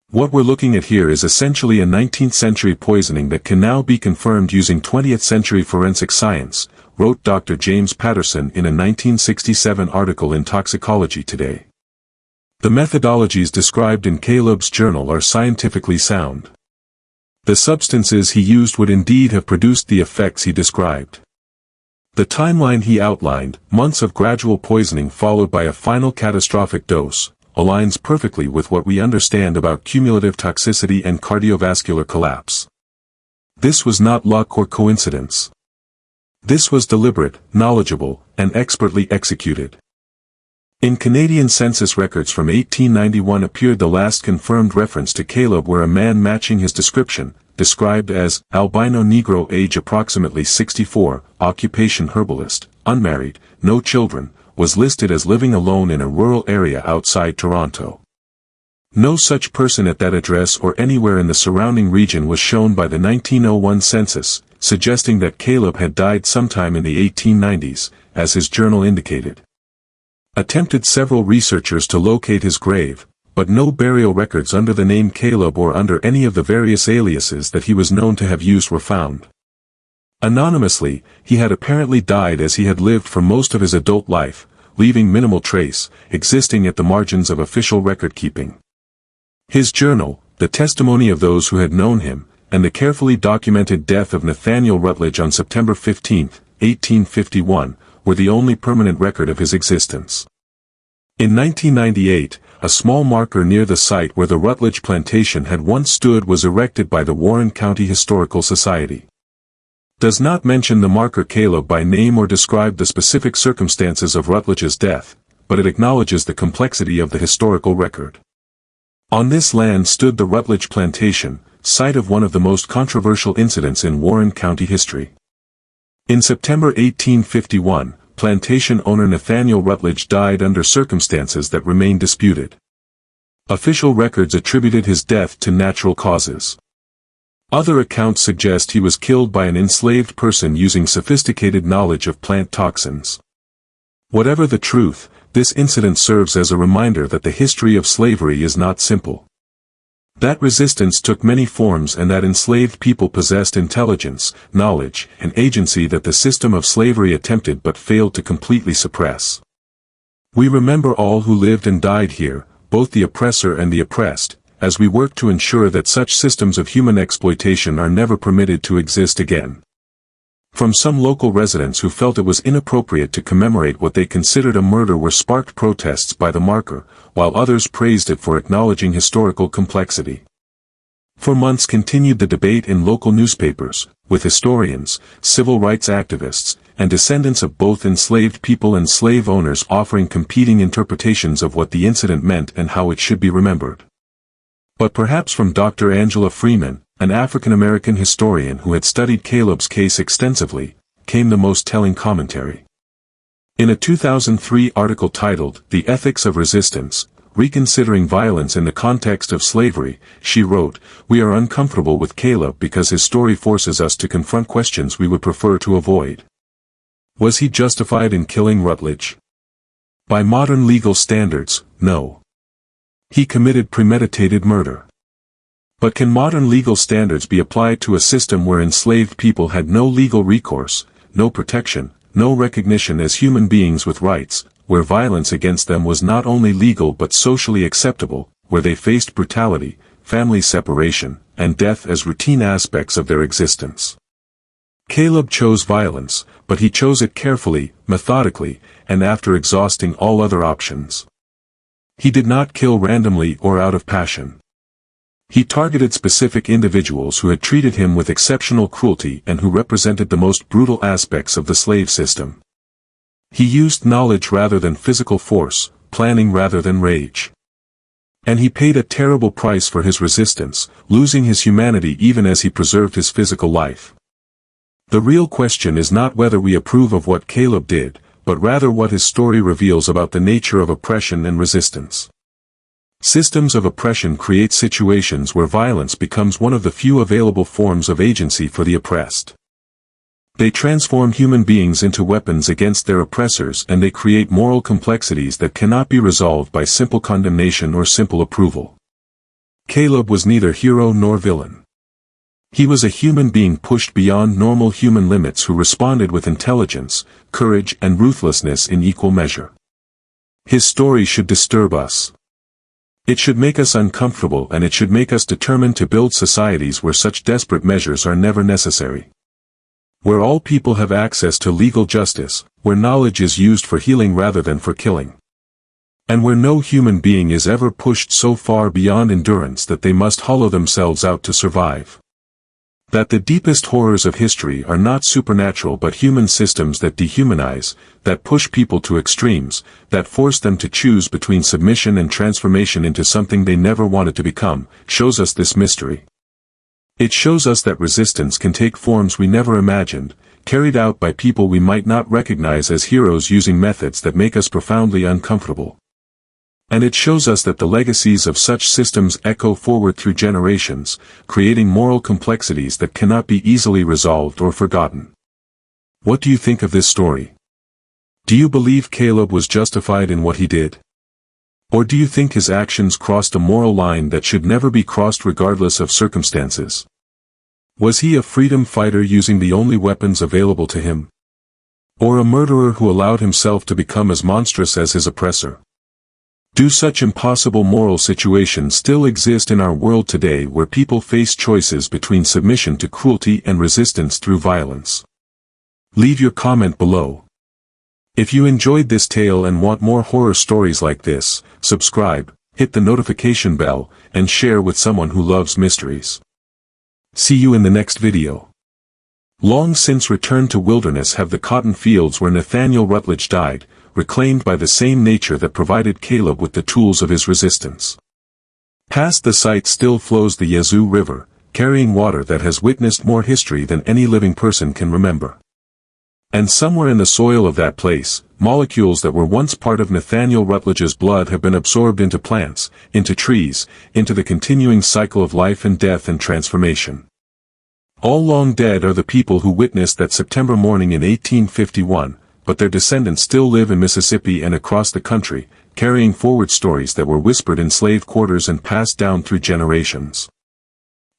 What we're looking at here is essentially a 19th century poisoning that can now be confirmed using 20th century forensic science, wrote Dr. James Patterson in a 1967 article in Toxicology Today. The methodologies described in Caleb's journal are scientifically sound. The substances he used would indeed have produced the effects he described. The timeline he outlined, months of gradual poisoning followed by a final catastrophic dose, aligns perfectly with what we understand about cumulative toxicity and cardiovascular collapse. This was not luck or coincidence. This was deliberate, knowledgeable, and expertly executed. In Canadian census records from 1891 appeared the last confirmed reference to Caleb, where a man matching his description, described as albino Negro, age approximately 64, occupation herbalist, unmarried, no children, was listed as living alone in a rural area outside Toronto. No such person at that address or anywhere in the surrounding region was shown by the 1901 census, suggesting that Caleb had died sometime in the 1890s, as his journal indicated. Attempted several researchers to locate his grave, but no burial records under the name Caleb or under any of the various aliases that he was known to have used were found. Anonymously, he had apparently died as he had lived for most of his adult life, leaving minimal trace, existing at the margins of official record-keeping. His journal, the testimony of those who had known him, and the carefully documented death of Nathaniel Rutledge on September 15, 1851, were the only permanent record of his existence. In 1998, a small marker near the site where the Rutledge plantation had once stood was erected by the Warren County Historical Society. Does not mention the marker Caleb by name or describe the specific circumstances of Rutledge's death, but it acknowledges the complexity of the historical record. On this land stood the Rutledge plantation, site of one of the most controversial incidents in Warren County history. In September 1851, plantation owner Nathaniel Rutledge died under circumstances that remain disputed. Official records attributed his death to natural causes. Other accounts suggest he was killed by an enslaved person using sophisticated knowledge of plant toxins. Whatever the truth, this incident serves as a reminder that the history of slavery is not simple. That resistance took many forms, and that enslaved people possessed intelligence, knowledge, and agency that the system of slavery attempted but failed to completely suppress. We remember all who lived and died here, both the oppressor and the oppressed, as we work to ensure that such systems of human exploitation are never permitted to exist again. From some local residents who felt it was inappropriate to commemorate what they considered a murder were sparked protests by the marker, while others praised it for acknowledging historical complexity. For months continued the debate in local newspapers, with historians, civil rights activists, and descendants of both enslaved people and slave owners offering competing interpretations of what the incident meant and how it should be remembered. But perhaps from Dr. Angela Freeman, an African-American historian who had studied Caleb's case extensively, came the most telling commentary. In a 2003 article titled, "The Ethics of Resistance, Reconsidering Violence in the Context of Slavery," she wrote, "We are uncomfortable with Caleb because his story forces us to confront questions we would prefer to avoid. Was he justified in killing Rutledge? By modern legal standards, no. He committed premeditated murder. But can modern legal standards be applied to a system where enslaved people had no legal recourse, no protection, no recognition as human beings with rights, where violence against them was not only legal but socially acceptable, where they faced brutality, family separation, and death as routine aspects of their existence? Caleb chose violence, but he chose it carefully, methodically, and after exhausting all other options. He did not kill randomly or out of passion. He targeted specific individuals who had treated him with exceptional cruelty and who represented the most brutal aspects of the slave system. He used knowledge rather than physical force, planning rather than rage. And he paid a terrible price for his resistance, losing his humanity even as he preserved his physical life. The real question is not whether we approve of what Caleb did, but rather what his story reveals about the nature of oppression and resistance. Systems of oppression create situations where violence becomes one of the few available forms of agency for the oppressed. They transform human beings into weapons against their oppressors, and they create moral complexities that cannot be resolved by simple condemnation or simple approval. Caleb was neither hero nor villain. He was a human being pushed beyond normal human limits who responded with intelligence, courage, and ruthlessness in equal measure. His story should disturb us. It should make us uncomfortable, and it should make us determined to build societies where such desperate measures are never necessary. Where all people have access to legal justice, where knowledge is used for healing rather than for killing. And where no human being is ever pushed so far beyond endurance that they must hollow themselves out to survive. That the deepest horrors of history are not supernatural but human systems that dehumanize, that push people to extremes, that force them to choose between submission and transformation into something they never wanted to become, shows us this mystery. It shows us that resistance can take forms we never imagined, carried out by people we might not recognize as heroes using methods that make us profoundly uncomfortable. And it shows us that the legacies of such systems echo forward through generations, creating moral complexities that cannot be easily resolved or forgotten. What do you think of this story? Do you believe Caleb was justified in what he did? Or do you think his actions crossed a moral line that should never be crossed regardless of circumstances? Was he a freedom fighter using the only weapons available to him? Or a murderer who allowed himself to become as monstrous as his oppressor? Do such impossible moral situations still exist in our world today, where people face choices between submission to cruelty and resistance through violence? Leave your comment below. If you enjoyed this tale and want more horror stories like this, subscribe, hit the notification bell, and share with someone who loves mysteries. See you in the next video. Long since returned to wilderness have the cotton fields where Nathaniel Rutledge died, reclaimed by the same nature that provided Caleb with the tools of his resistance. Past the site still flows the Yazoo River, carrying water that has witnessed more history than any living person can remember. And somewhere in the soil of that place, molecules that were once part of Nathaniel Rutledge's blood have been absorbed into plants, into trees, into the continuing cycle of life and death and transformation. All long dead are the people who witnessed that September morning in 1851, but their descendants still live in Mississippi and across the country, carrying forward stories that were whispered in slave quarters and passed down through generations.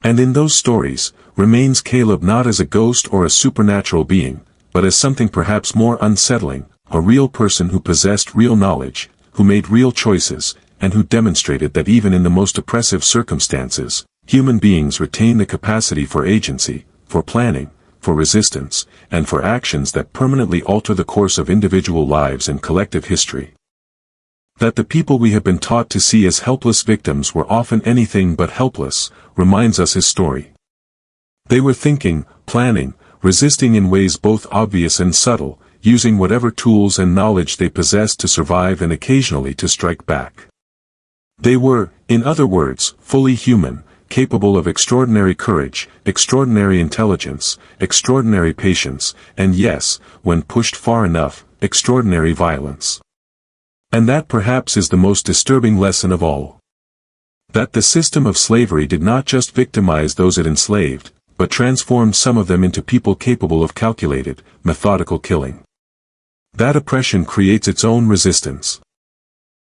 And in those stories, remains Caleb not as a ghost or a supernatural being, but as something perhaps more unsettling, a real person who possessed real knowledge, who made real choices, and who demonstrated that even in the most oppressive circumstances, human beings retain the capacity for agency, for planning, for resistance, and for actions that permanently alter the course of individual lives and collective history. That the people we have been taught to see as helpless victims were often anything but helpless, reminds us his story. They were thinking, planning, resisting in ways both obvious and subtle, using whatever tools and knowledge they possessed to survive and occasionally to strike back. They were, in other words, fully human, capable of extraordinary courage, extraordinary intelligence, extraordinary patience, and yes, when pushed far enough, extraordinary violence. And that perhaps is the most disturbing lesson of all. That the system of slavery did not just victimize those it enslaved, but transformed some of them into people capable of calculated, methodical killing. That oppression creates its own resistance.